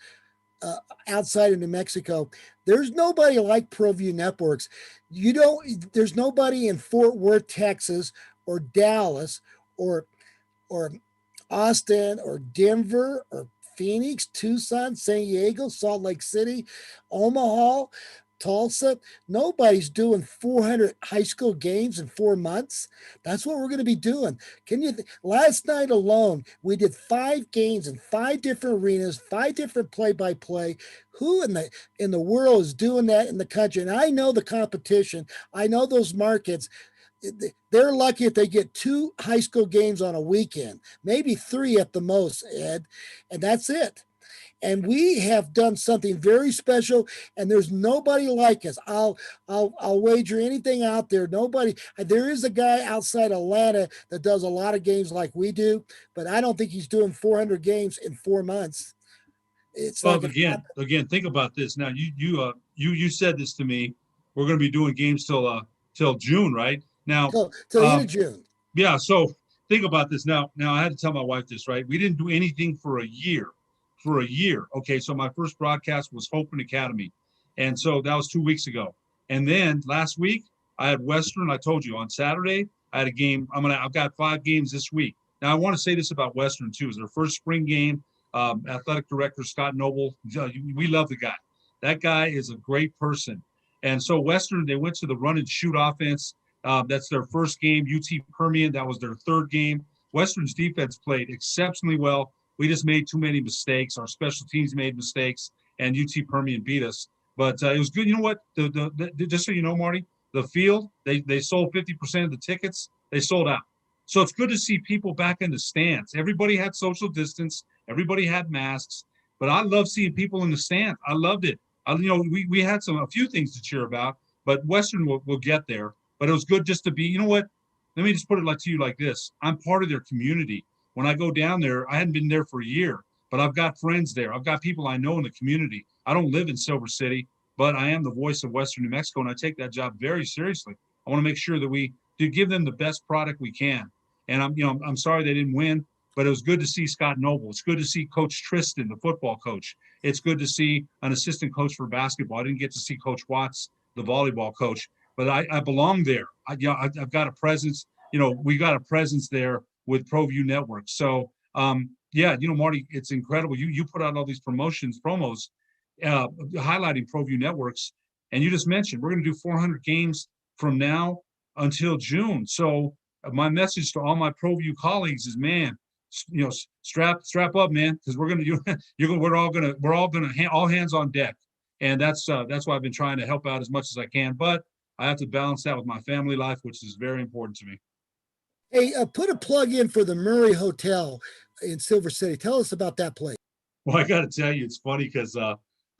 uh, outside of New Mexico, there's nobody like ProView Networks. You don't. There's nobody in Fort Worth, Texas, or Dallas, or Austin or Denver or Phoenix, Tucson, San Diego, Salt Lake City, Omaha, Tulsa. Nobody's doing 400 high school games in 4 months. That's what we're going to be doing. Can you? Last night alone, we did 5 games in 5 different arenas, 5 different play-by-play. Who in the world is doing that in the country? And I know the competition. I know those markets. They're lucky if they get 2 high school games on a weekend, maybe 3 at the most, Ed, and that's it. And we have done something very special, and there's nobody like us. I'll wager anything out there. Nobody. There is a guy outside Atlanta that does a lot of games like we do, but I don't think he's doing 400 games in 4 months. It's Well, like again, think about this. Now, you said this to me. We're going to be doing games till June, right? Now, till the end of June. yeah. So think about this. Now I had to tell my wife this, right? We didn't do anything for a year. For a year. Okay. So my first broadcast was Hope and Academy. And so that was 2 weeks ago. And then last week I had Western. I told you on Saturday, I had a game. I've got 5 games this week. Now I want to say this about Western too, is their first spring game. Athletic director, Scott Noble. We love the guy. That guy is a great person. And so Western, they went to the run and shoot offense. That's their first game. UT Permian, that was their 3rd game. Western's defense played exceptionally well. We just made too many mistakes. Our special teams made mistakes, and UT Permian beat us. But it was good. You know what? Just so you know, Marty, the field, they sold 50% of the tickets. They sold out. So it's good to see people back in the stands. Everybody had social distance. Everybody had masks. But I love seeing people in the stands. I loved it. We had a few things to cheer about, but Western will get there. But it was good just to be, you know what? Let me just put it to you like this. I'm part of their community. When I go down there, I hadn't been there for a year, but I've got friends there. I've got people I know in the community. I don't live in Silver City, but I am the voice of Western New Mexico, and I take that job very seriously. I want to make sure that we do give them the best product we can. And I'm sorry they didn't win, but it was good to see Scott Noble. It's good to see Coach Tristan, the football coach. It's good to see an assistant coach for basketball. I didn't get to see Coach Watts, the volleyball coach, but I belong there. I've got a presence. We got a presence there with ProView Network. So, Marty, it's incredible. You put out all these promos, highlighting ProView Networks, and you just mentioned we're going to do 400 games from now until June. So, my message to all my ProView colleagues is, man, strap up, man, because we're all gonna all hands on deck, and that's why I've been trying to help out as much as I can, but I have to balance that with my family life, which is very important to me. Hey, put a plug in for the Murray Hotel in Silver City. Tell us about that place. Well, I got to tell you, it's funny because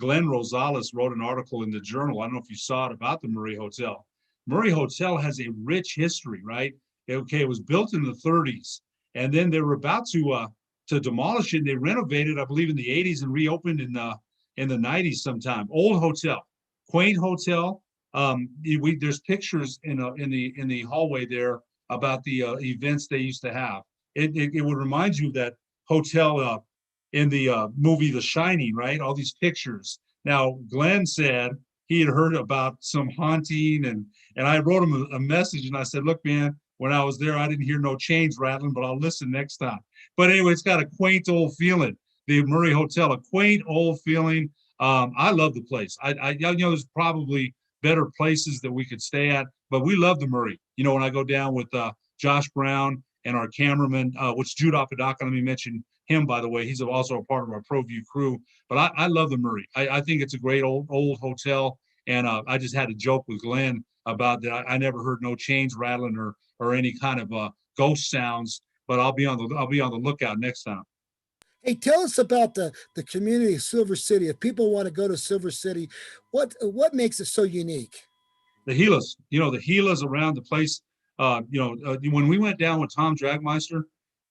Glenn Rosales wrote an article in the Journal. I don't know if you saw it about the Murray Hotel. Murray Hotel has a rich history, right? It was built in the 30s, and then they were about to demolish it. And they renovated, I believe, in the 80s and reopened in the 90s sometime. Old hotel, quaint hotel. There's pictures in the hallway there about the events they used to have. It would remind you of that hotel in the movie The Shining, right? All these pictures. Now, Glenn said he had heard about some haunting, and I wrote him a message, and I said, look, man, when I was there, I didn't hear no chains rattling, but I'll listen next time. But anyway, it's got a quaint old feeling. The Murray Hotel, a quaint old feeling. I love the place. There's probably better places that we could stay at, but we love the Murray. When I go down with Josh Brown and our cameraman, which Jude Apodaca, let me mention him, by the way. He's also a part of our ProView crew. But I love the Murray. I think it's a great old hotel. And I just had a joke with Glenn about that. I never heard no chains rattling or any kind of ghost sounds. But I'll be on the lookout next time. Hey, tell us about the community of Silver City. If people want to go to Silver City, what makes it so unique? The Gilas, around the place. When we went down with Tom Dragmeister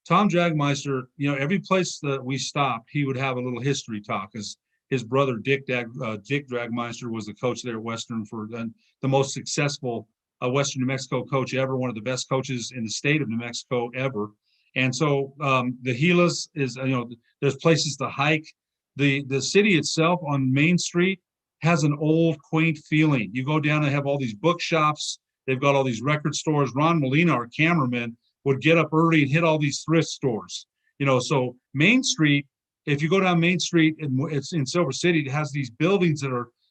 Tom Dragmeister, every place that we stopped, he would have a little history talk. His brother Dick Dragmeister was the coach there at Western for the most successful Western New Mexico coach ever, one of the best coaches in the state of New Mexico ever. And so the Gilas is, there's places to hike. The city itself on Main Street has an old, quaint feeling. You go down and have all these bookshops. They've got all these record stores. Ron Molina, our cameraman, would get up early and hit all these thrift stores. So Main Street, if you go down Main Street, it's in Silver City, it has these buildings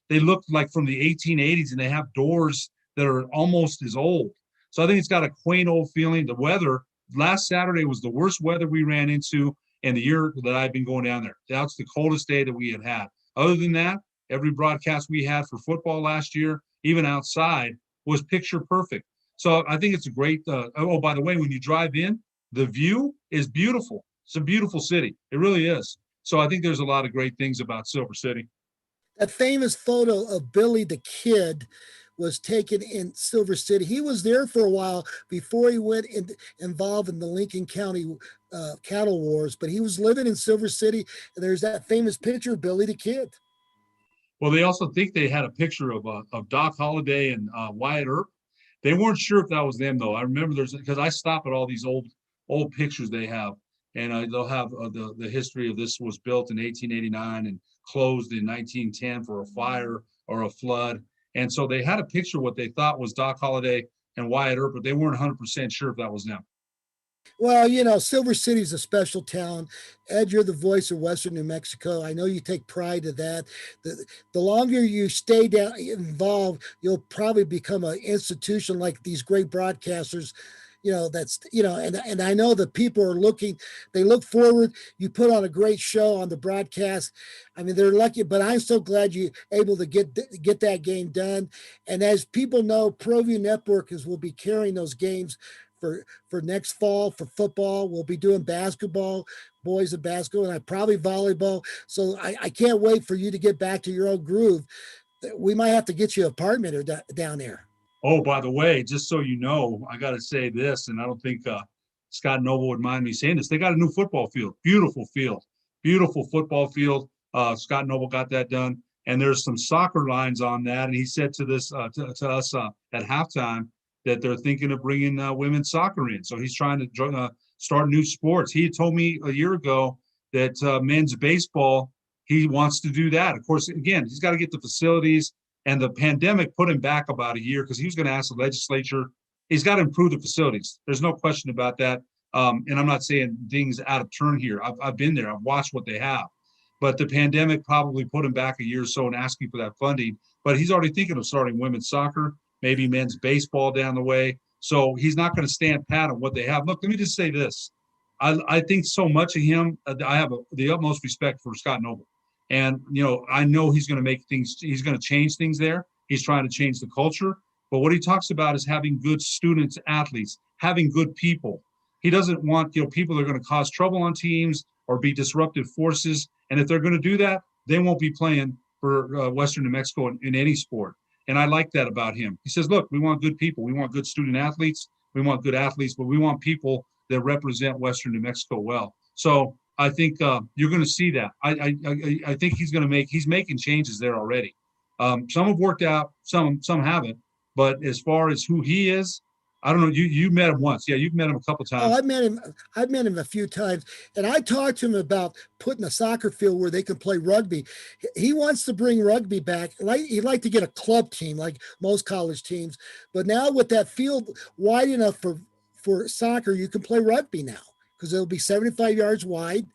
they look like from the 1880s, and they have doors that are almost as old. So I think it's got a quaint old feeling. The weather, last Saturday was the worst weather we ran into in the year that I've been going down there. That's the coldest day that we had. Other than that, every broadcast we had for football last year, even outside, was picture perfect. So I think it's a great, oh, by the way, when you drive in, the view is beautiful. It's a beautiful city. It really is. So I think there's a lot of great things about Silver City. That famous photo of Billy the Kid was taken in Silver City. He was there for a while before he went involved in the Lincoln County cattle wars, but he was living in Silver City, and there's that famous picture of Billy the Kid. Well, they also think they had a picture of Doc Holliday and Wyatt Earp. They weren't sure if that was them, though. I remember because I stop at all these old pictures they have, and they'll have the history of this was built in 1889 and closed in 1910 for a fire or a flood. And so they had a picture of what they thought was Doc Holliday and Wyatt Earp, but they weren't 100% sure if that was them. Well, Silver City's a special town. Ed, you're the voice of Western New Mexico. I know you take pride in that. The longer you stay down involved, you'll probably become an institution like these great broadcasters. And I know that people are they look forward. You put on a great show on the broadcast. I mean, they're lucky, but I'm so glad you're able to get that game done. And as people know, ProView Network will be carrying those games for next fall for football. We'll be doing basketball, boys and basketball, and probably volleyball. So I can't wait for you to get back to your own groove. We might have to get you an apartment or down there. Oh, by the way, just so you know, I got to say this, and I don't think Scott Noble would mind me saying this. They got a new football field, beautiful football field. Scott Noble got that done, and there's some soccer lines on that. And he said to us at halftime that they're thinking of bringing women's soccer in. So he's trying to start new sports. He told me a year ago that men's baseball, he wants to do that. Of course, again, he's got to get the facilities. And the pandemic put him back about a year because he was going to ask the legislature. He's got to improve the facilities. There's no question about that. And I'm not saying things out of turn here. I've been there. I've watched what they have. But the pandemic probably put him back a year or so in asking for that funding. But he's already thinking of starting women's soccer, maybe men's baseball down the way. So he's not going to stand pat on what they have. Look, let me just say this. I think so much of him. I have the utmost respect for Scott Noble. And, I know he's going to change things there. He's trying to change the culture. But what he talks about is having good students, athletes, having good people. He doesn't want, people that are going to cause trouble on teams or be disruptive forces. And if they're going to do that, they won't be playing for Western New Mexico in any sport. And I like that about him. He says, look, we want good people. We want good student athletes. We want good athletes, but we want people that represent Western New Mexico well. So I think you're going to see that. I think he's making changes there already. Some have worked out, some haven't. But as far as who he is, I don't know. You met him once. Yeah, you've met him a couple times. Oh, I've met him a few times, and I talked to him about putting a soccer field where they can play rugby. He wants to bring rugby back. He'd like to get a club team like most college teams, but now with that field wide enough for soccer, you can play rugby now, because it'll be 75 yards wide.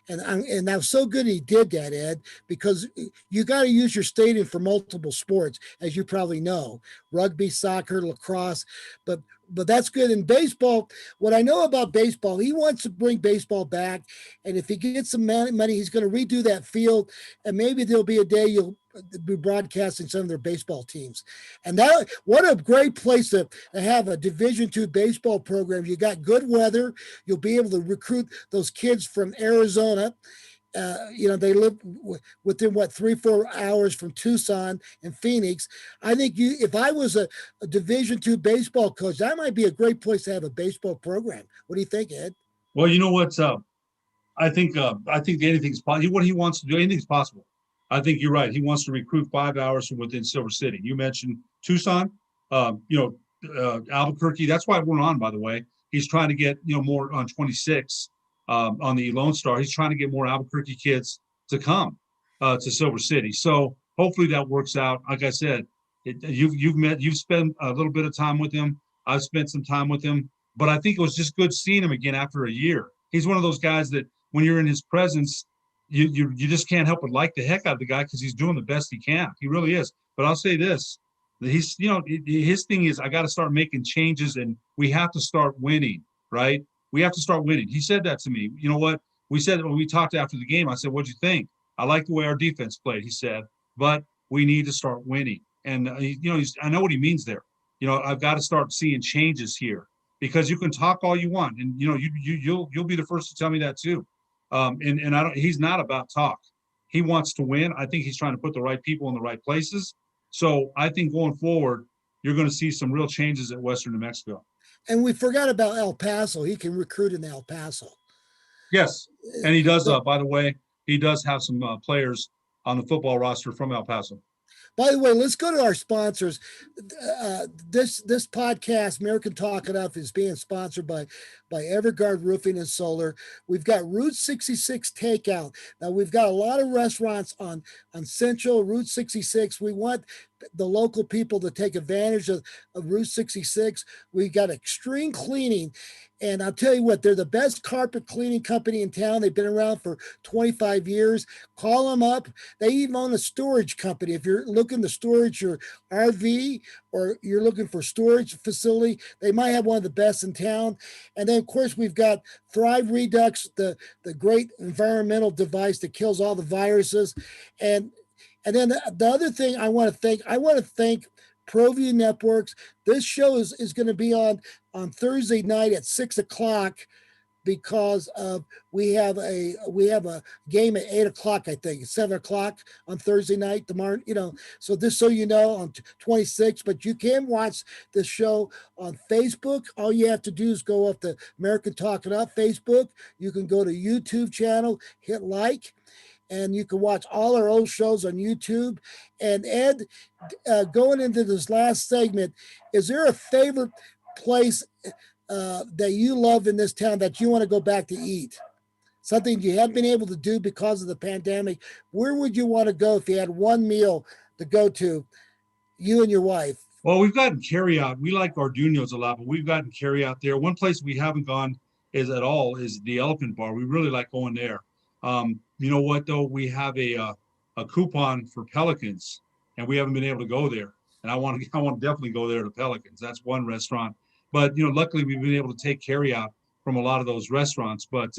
And that was so good he did that, Ed, because you got to use your stadium for multiple sports, as you probably know, rugby, soccer, lacrosse, but that's good. In baseball, what I know about baseball, he wants to bring baseball back. And if he gets some money, he's going to redo that field. And maybe there'll be a day you'll be broadcasting some of their baseball teams. And what a great place to have a Division II baseball program. You got good weather. You'll be able to recruit those kids from Arizona. They live within 3-4 hours from Tucson and Phoenix. I think if I was a Division II baseball coach, that might be a great place to have a baseball program. What do you think, Ed? Well, you know what's up? I think anything's possible. What he wants to do, anything's possible. I think you're right. He wants to recruit 5 hours from within Silver City. You mentioned Tucson, you know, Albuquerque. That's why we're on, by the way. He's trying to get, you know, more on 26 on the Lone Star. He's trying to get more Albuquerque kids to come to Silver City. So hopefully that works out. Like I said, you've spent a little bit of time with him. I've spent some time with him, but I think it was just good seeing him again after a year. He's one of those guys that when you're in his presence, you just can't help but like the heck out of the guy because he's doing the best he can. He really is. But I'll say this: he's, you know, his thing is I got to start making changes, and we have to start winning. Right? We have to start winning. He said that to me. You know what? We said when we talked after the game. I said, "What'd you think?" I like the way our defense played. He said, "But we need to start winning." And you know, I know what he means there. You know, I've got to start seeing changes here because you can talk all you want, and you know, you'll be the first to tell me that too. And I don't. He's not about talk. He wants to win. I think he's trying to put the right people in the right places. So I think going forward, you're going to see some real changes at Western New Mexico. And we forgot about El Paso. He can recruit in El Paso. Yes, and he does. By the way, he does have some players on the football roster from El Paso. By the way, let's go to our sponsors. This podcast, American Talk It Up, is being sponsored by Everguard Roofing and Solar. We've got Route 66 Takeout. Now we've got a lot of restaurants on Central Route 66. We want the local people to take advantage of Route 66. We got Extreme Cleaning. And I'll tell you what, they're the best carpet cleaning company in town. They've been around for 25 years. Call them up. They even own a storage company. If you're looking to storage your RV or you're looking for storage facility, they might have one of the best in town. And then, of course, we've got Thrive Redux, the great environmental device that kills all the viruses. And then the other thing I want to thank ProView Networks. This show is going to be on Thursday night at 6 o'clock because we have a game at 8 o'clock, I think, 7 o'clock on Thursday night tomorrow. You know, so just so you know, on 26. But you can watch the show on Facebook. All you have to do is go up to American Talk It Up Facebook. You can go to YouTube channel, hit like. And you can watch all our old shows on YouTube. And Ed, going into this last segment, is there a favorite place that you love in this town that you want to go back to eat? Something you haven't been able to do because of the pandemic. Where would you want to go if you had one meal to go to, you and your wife? Well, we've gotten carry out. We like Arduino's a lot, but we've gotten carry out there. One place we haven't gone is the Elephant Bar. We really like going there. You know what though? We have a coupon for Pelicans, and we haven't been able to go there. And I want to definitely go there to Pelicans. That's one restaurant. But you know, luckily we've been able to take carry out from a lot of those restaurants. But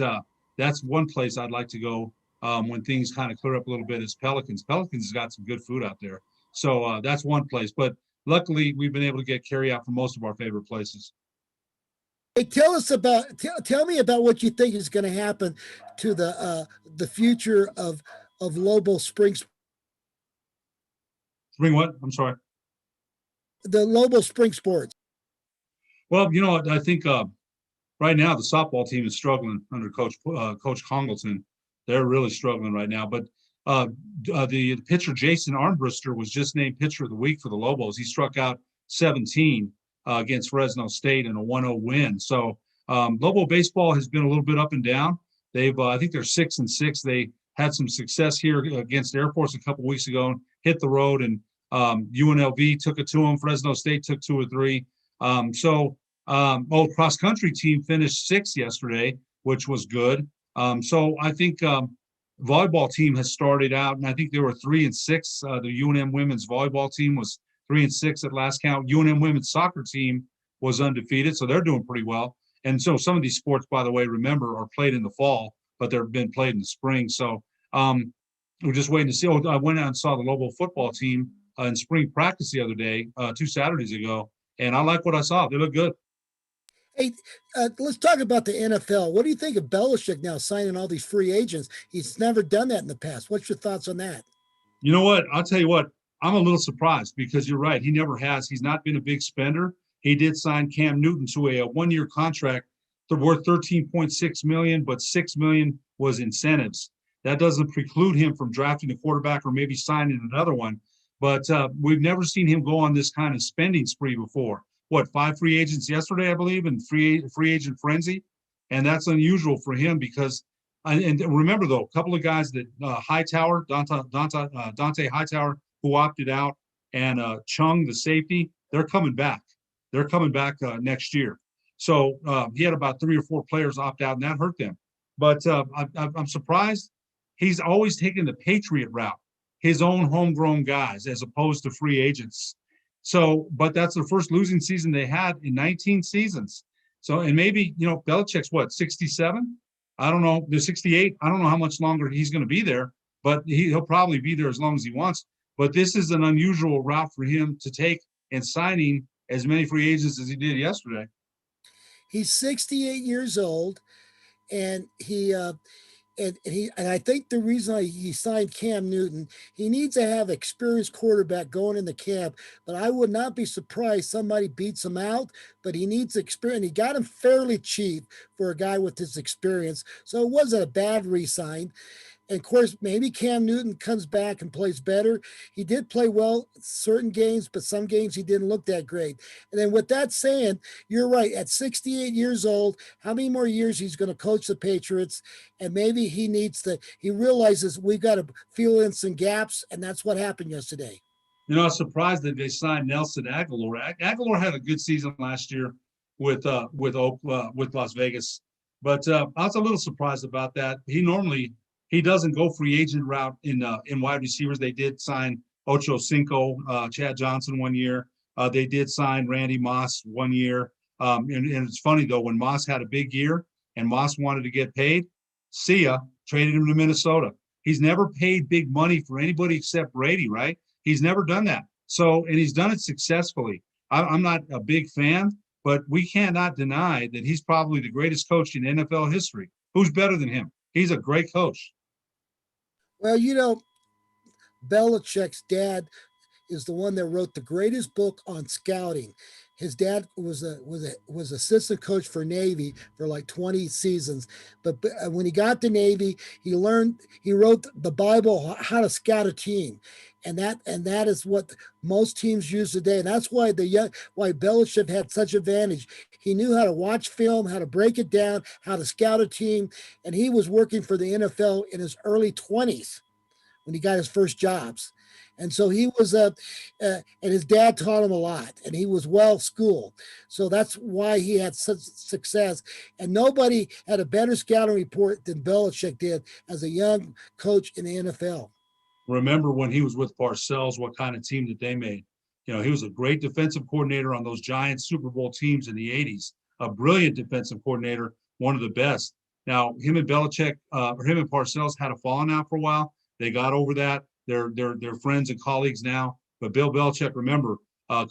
that's one place I'd like to go when things kind of clear up a little bit. Is Pelicans. Pelicans has got some good food out there. So that's one place. But luckily we've been able to get carry out from most of our favorite places. Hey, tell me about what you think is going to happen to the future of Lobo Springs. Spring what? I'm sorry. The Lobo Spring Sports. Well, you know, I think right now the softball team is struggling under Coach Congleton. They're really struggling right now. But the pitcher Jason Armbruster was just named Pitcher of the Week for the Lobos. He struck out 17. Against Fresno State in a 1-0 win. So Lobo baseball has been a little bit up and down. They've, I think they're 6-6. They had some success here against Air Force a couple of weeks ago, hit the road, and UNLV took it to them. Fresno State took 2 or 3. Cross country team finished 6th yesterday, which was good. So I think volleyball team has started out, and I think they were 3-6. The UNM women's volleyball team was 3-6 at last count. UNM women's soccer team was undefeated, so they're doing pretty well. And so some of these sports, by the way, remember, are played in the fall, but they've been played in the spring. So we're just waiting to see. I went out and saw the Lobo football team in spring practice the other day, 2 Saturdays ago, and I like what I saw. They look good. Hey, let's talk about the NFL. What do you think of Belichick now signing all these free agents? He's never done that in the past. What's your thoughts on that? You know what? I'll tell you what. I'm a little surprised because you're right. He never has. He's not been a big spender. He did sign Cam Newton to a 1-year contract they're worth 13.6 million, but 6 million was incentives. That doesn't preclude him from drafting a quarterback or maybe signing another one. But we've never seen him go on this kind of spending spree before. What, 5 free agents yesterday, I believe, and free agent frenzy, and that's unusual for him because. And remember though, a couple of guys that Hightower, Dante Hightower, who opted out, and Chung, the safety, they're coming back. They're coming back next year. So he had about 3 or 4 players opt out, and that hurt them. But I'm surprised he's always taken the Patriot route, his own homegrown guys, as opposed to free agents. So, but that's the first losing season they had in 19 seasons. So, and maybe, Belichick's what, 67? I don't know. They're 68. I don't know how much longer he's going to be there, but he'll probably be there as long as he wants. But this is an unusual route for him to take in signing as many free agents as he did yesterday. He's 68 years old, and and I think the reason he signed Cam Newton, he needs to have experienced quarterback going in the camp. But I would not be surprised somebody beats him out. But he needs experience. He got him fairly cheap for a guy with his experience, so it wasn't a bad re-sign. And of course, maybe Cam Newton comes back and plays better. He did play well certain games, but some games he didn't look that great. And then with that saying, you're right. At 68 years old, how many more years he's going to coach the Patriots? And maybe he realizes we've got to fill in some gaps, and that's what happened yesterday. I was surprised that they signed Nelson Aguilar. Aguilar had a good season last year with Las Vegas, but I was a little surprised about that. He doesn't go free agent route in wide receivers. They did sign Ocho Cinco, Chad Johnson 1 year. They did sign Randy Moss 1 year. And it's funny though, when Moss had a big year and Moss wanted to get paid, see ya, traded him to Minnesota. He's never paid big money for anybody except Brady, right? He's never done that. So, and he's done it successfully. I'm not a big fan, but we cannot deny that he's probably the greatest coach in NFL history. Who's better than him? He's a great coach. Well, Belichick's dad is the one that wrote the greatest book on scouting. His dad was assistant coach for Navy for like 20 seasons, but when he got to Navy, he wrote the Bible how to scout a team, and that is what most teams use today, and that's why why Belichick had such advantage. He knew how to watch film, how to break it down, how to scout a team, and he was working for the NFL in his early 20s when he got his first jobs. And so he was, and his dad taught him a lot, and he was well schooled. So that's why he had such success. And nobody had a better scouting report than Belichick did as a young coach in the NFL. Remember when he was with Parcells, what kind of team that they made? He was a great defensive coordinator on those giant Super Bowl teams in the 80s, a brilliant defensive coordinator, one of the best. Now, him and Parcells had a falling out for a while. They got over that. They're friends and colleagues now. But Bill Belichick, remember,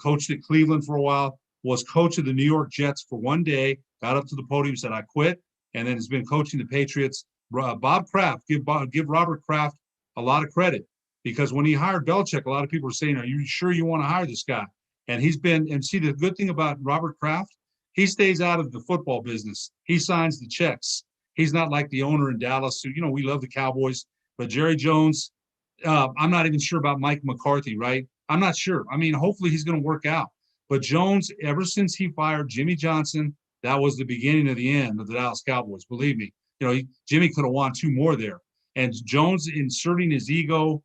coached at Cleveland for a while, was coach of the New York Jets for one day, got up to the podium, said, I quit, and then has been coaching the Patriots. Bob Kraft, give Robert Kraft a lot of credit, because when he hired Belichick, a lot of people were saying, are you sure you want to hire this guy? And see, the good thing about Robert Kraft, he stays out of the football business. He signs the checks. He's not like the owner in Dallas who, we love the Cowboys, but Jerry Jones, I'm not even sure about Mike McCarthy, right? I'm not sure. I mean, hopefully he's going to work out. But Jones, ever since he fired Jimmy Johnson, that was the beginning of the end of the Dallas Cowboys. Believe me, Jimmy could have won 2 more there. And Jones inserting his ego,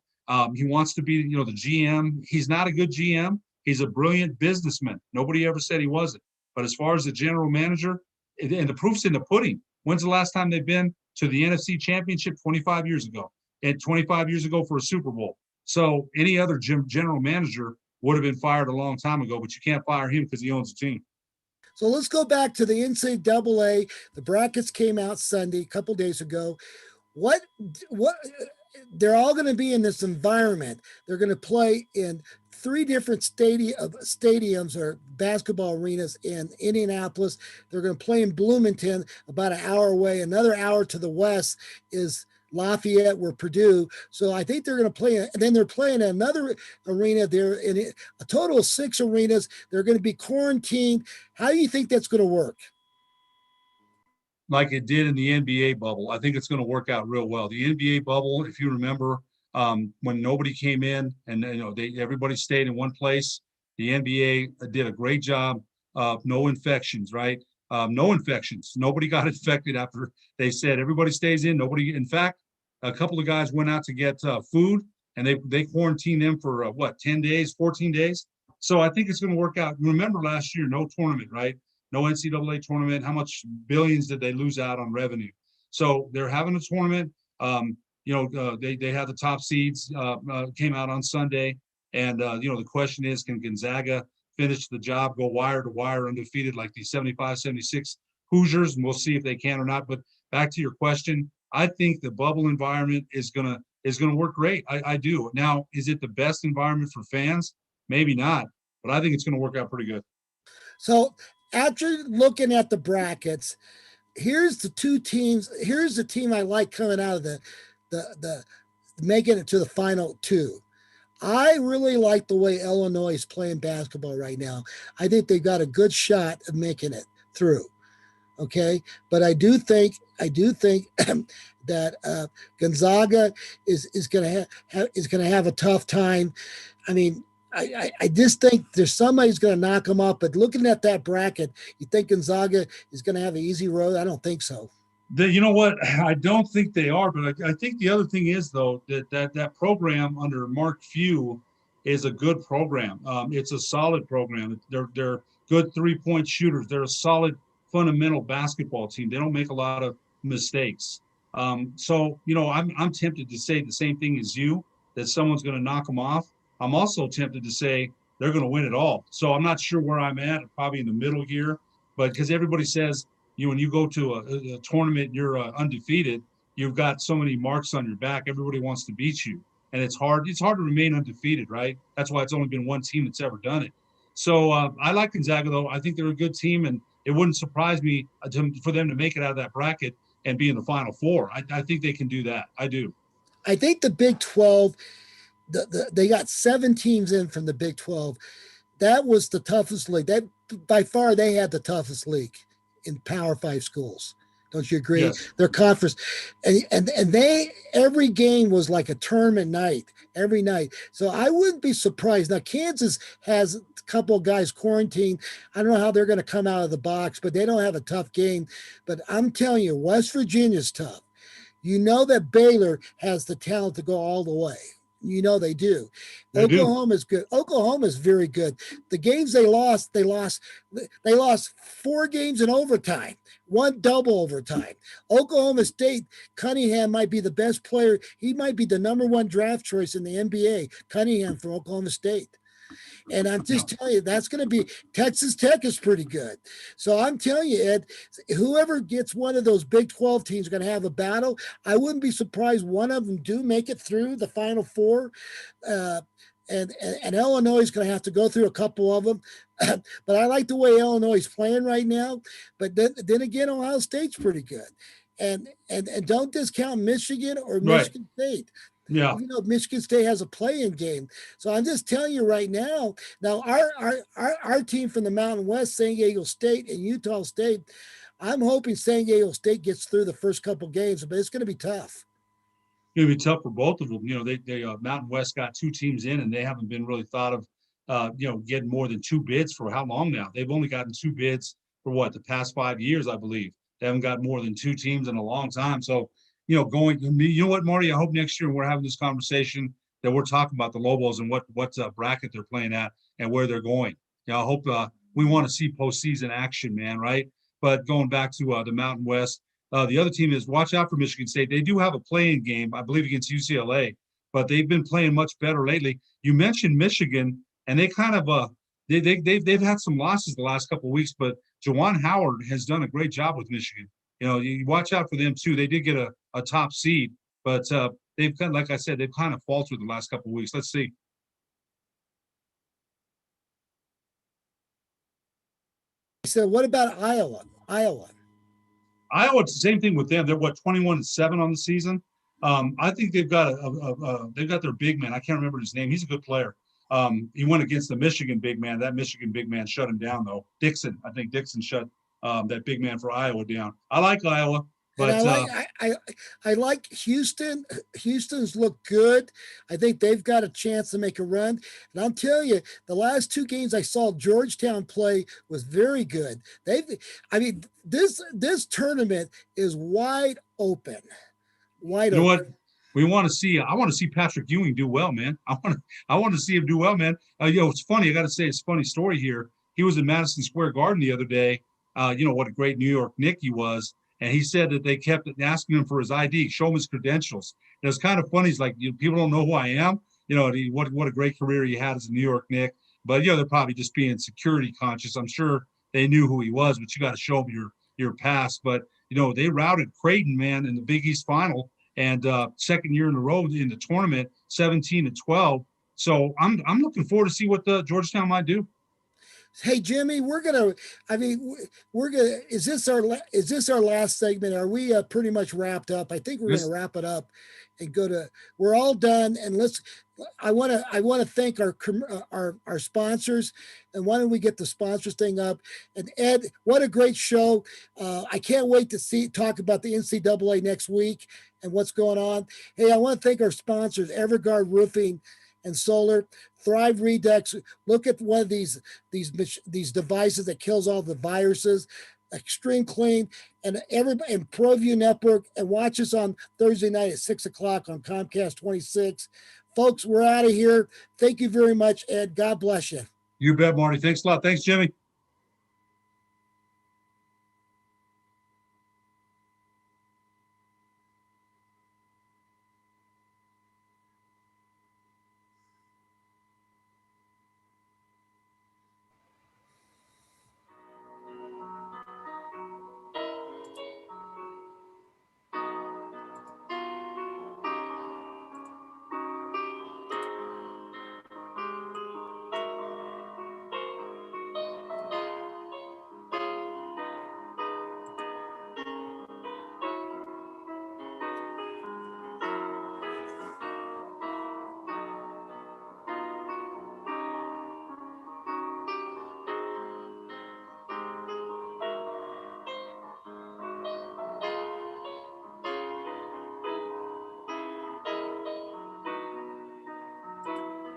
he wants to be, the GM. He's not a good GM. He's a brilliant businessman. Nobody ever said he wasn't. But as far as the general manager, and the proof's in the pudding. When's the last time they've been to the NFC Championship? 25 years ago. And 25 years ago for a Super Bowl. So any other general manager would have been fired a long time ago, but you can't fire him because he owns a team. So let's go back to the NCAA. The brackets came out Sunday, a couple days ago. What they're all going to be in this environment. They're going to play in 3 different stadiums or basketball arenas in Indianapolis. They're going to play in Bloomington, about an hour away. Another hour to the west is Lafayette, where Purdue. So I think they're going to play, and then they're playing another arena. They're in a total of 6 arenas. They're going to be quarantined. How do you think that's going to work? like it did in the NBA bubble. I think it's going to work out real well. The NBA bubble, if you remember, when nobody came in and everybody stayed in one place, the NBA did a great job. No infections, right? No infections. Nobody got infected after they said everybody stays in. Nobody. In fact, a couple of guys went out to get food, and they quarantined them for 10 days, 14 days. So I think it's going to work out. Remember last year, no tournament, right? No NCAA tournament. How much billions did they lose out on revenue? So they're having a tournament. They had the top seeds came out on Sunday, and the question is, can Gonzaga finish the job, go wire to wire undefeated like the 75, 76 Hoosiers, and we'll see if they can or not. But back to your question, I think the bubble environment is gonna work great. I do. Now, is it the best environment for fans? Maybe not, but I think it's going to work out pretty good. So after looking at the brackets, here's the two teams. Here's the team I like coming out of the making it to the final two. I really like the way Illinois is playing basketball right now. I think they've got a good shot of making it through. Okay, but I do think that Gonzaga is going to have a tough time. I mean, I just think there's somebody who's going to knock them up. But looking at that bracket, you think Gonzaga is going to have an easy road? I don't think so. You know what? I don't think they are, but I think the other thing is though that program under Mark Few is a good program. It's a solid program. They're good 3-point shooters. They're a solid fundamental basketball team. They don't make a lot of mistakes. So I'm tempted to say the same thing as you, that someone's going to knock them off. I'm also tempted to say they're going to win it all. So I'm not sure where I'm at, probably in the middle here, but because everybody says, when you go to a tournament, you're undefeated, you've got so many marks on your back, everybody wants to beat you. And it's hard to remain undefeated, right? That's why it's only been one team that's ever done it. So I like Gonzaga, though. I think they're a good team, and it wouldn't surprise me for them to make it out of that bracket and be in the Final Four. I think they can do that. I do. I think the Big 12, they got 7 teams in from the Big 12. That was the toughest league. That by far they had the toughest league in Power 5 schools. Don't you agree? Yes. Their conference, and they every game was like a tournament night every night. So I wouldn't be surprised. Now Kansas has a couple of guys quarantined. I don't know how they're going to come out of the box, but they don't have a tough game. But I'm telling you, West Virginia's tough. You know that Baylor has the talent to go all the way. You know they do. Oklahoma's good. Oklahoma's very good. The games they lost 4 games in overtime, 1 double overtime. Oklahoma State, Cunningham might be the best player. He might be the #1 draft choice in the NBA, Cunningham from Oklahoma State. And I'm just telling you, that's going to be Texas Tech is pretty good. So I'm telling you, Ed, whoever gets one of those Big 12 teams is going to have a battle. I wouldn't be surprised one of them do make it through the Final Four. And Illinois is going to have to go through a couple of them. But I like the way Illinois is playing right now. But then again, Ohio State's pretty good. And don't discount Michigan or Michigan State. Yeah. Michigan State has a play-in game. So I'm just telling you right now. Now, our team from the Mountain West, San Diego State and Utah State, I'm hoping San Diego State gets through the first couple games, but it's going to be tough. It's going to be tough for both of them. They Mountain West got 2 teams in, and they haven't been really thought of, getting more than 2 bids for how long now? They've only gotten 2 bids for the past 5 years, I believe. They haven't got more than 2 teams in a long time. So, what, Marty, I hope next year when we're having this conversation that we're talking about the Lobos and what bracket they're playing at and where they're going. I hope we want to see postseason action, man, right? But going back to the Mountain West, the other team is watch out for Michigan State. They do have a play-in game, I believe, against UCLA, but they've been playing much better lately. You mentioned Michigan, and they kind of they've had some losses the last couple of weeks, but Juwan Howard has done a great job with Michigan. You watch out for them too. They did get a top seed, but they've kind of, like I said, they've kind of faltered the last couple of weeks. Let's see. So what about Iowa? Iowa, it's the same thing with them. They're 21-7 on the season. I think they've got they've got their big man. I can't remember his name. He's a good player. He went against the Michigan big man. That Michigan big man shut him down though. Dixon, I think Dixon shut that big man for Iowa down. I like Iowa, And but I like Houston. Houston's look good. I think they've got a chance to make a run. And I'm telling you, the last two games I saw Georgetown play was very good. I mean, this tournament is wide open, wide you know what? open. We want to see. I want to see Patrick Ewing do well, man. I want to see him do well, man. It's funny. I got to say, it's a funny story here. He was in Madison Square Garden the other day. What a great New York Knick he was. And he said that they kept asking him for his ID, show him his credentials. And it's kind of funny. He's like, people don't know who I am. What a great career he had as a New York Knick. But they're probably just being security conscious. I'm sure they knew who he was, but you got to show them your past. But they routed Creighton, man, in the Big East final, and second year in a row in the tournament, 17-12. So I'm looking forward to see what the Georgetown might do. Hey Jimmy, we're gonna. I mean, we're gonna. Is this our last segment? Are we pretty much wrapped up? I think we're gonna wrap it up and go to. We're all done, and let's. I want to thank our sponsors, and why don't we get the sponsors thing up? And Ed, what a great show! I can't wait to talk about the NCAA next week and what's going on. Hey, I want to thank our sponsors, Everguard Roofing and Solar, Thrive Redux. Look at one of these devices that kills all the viruses. Extreme Clean, and ProView Network, and watch us on Thursday night at 6:00 on Comcast 26. Folks, we're out of here. Thank you very much, Ed. God bless you. You bet, Marty. Thanks a lot. Thanks, Jimmy.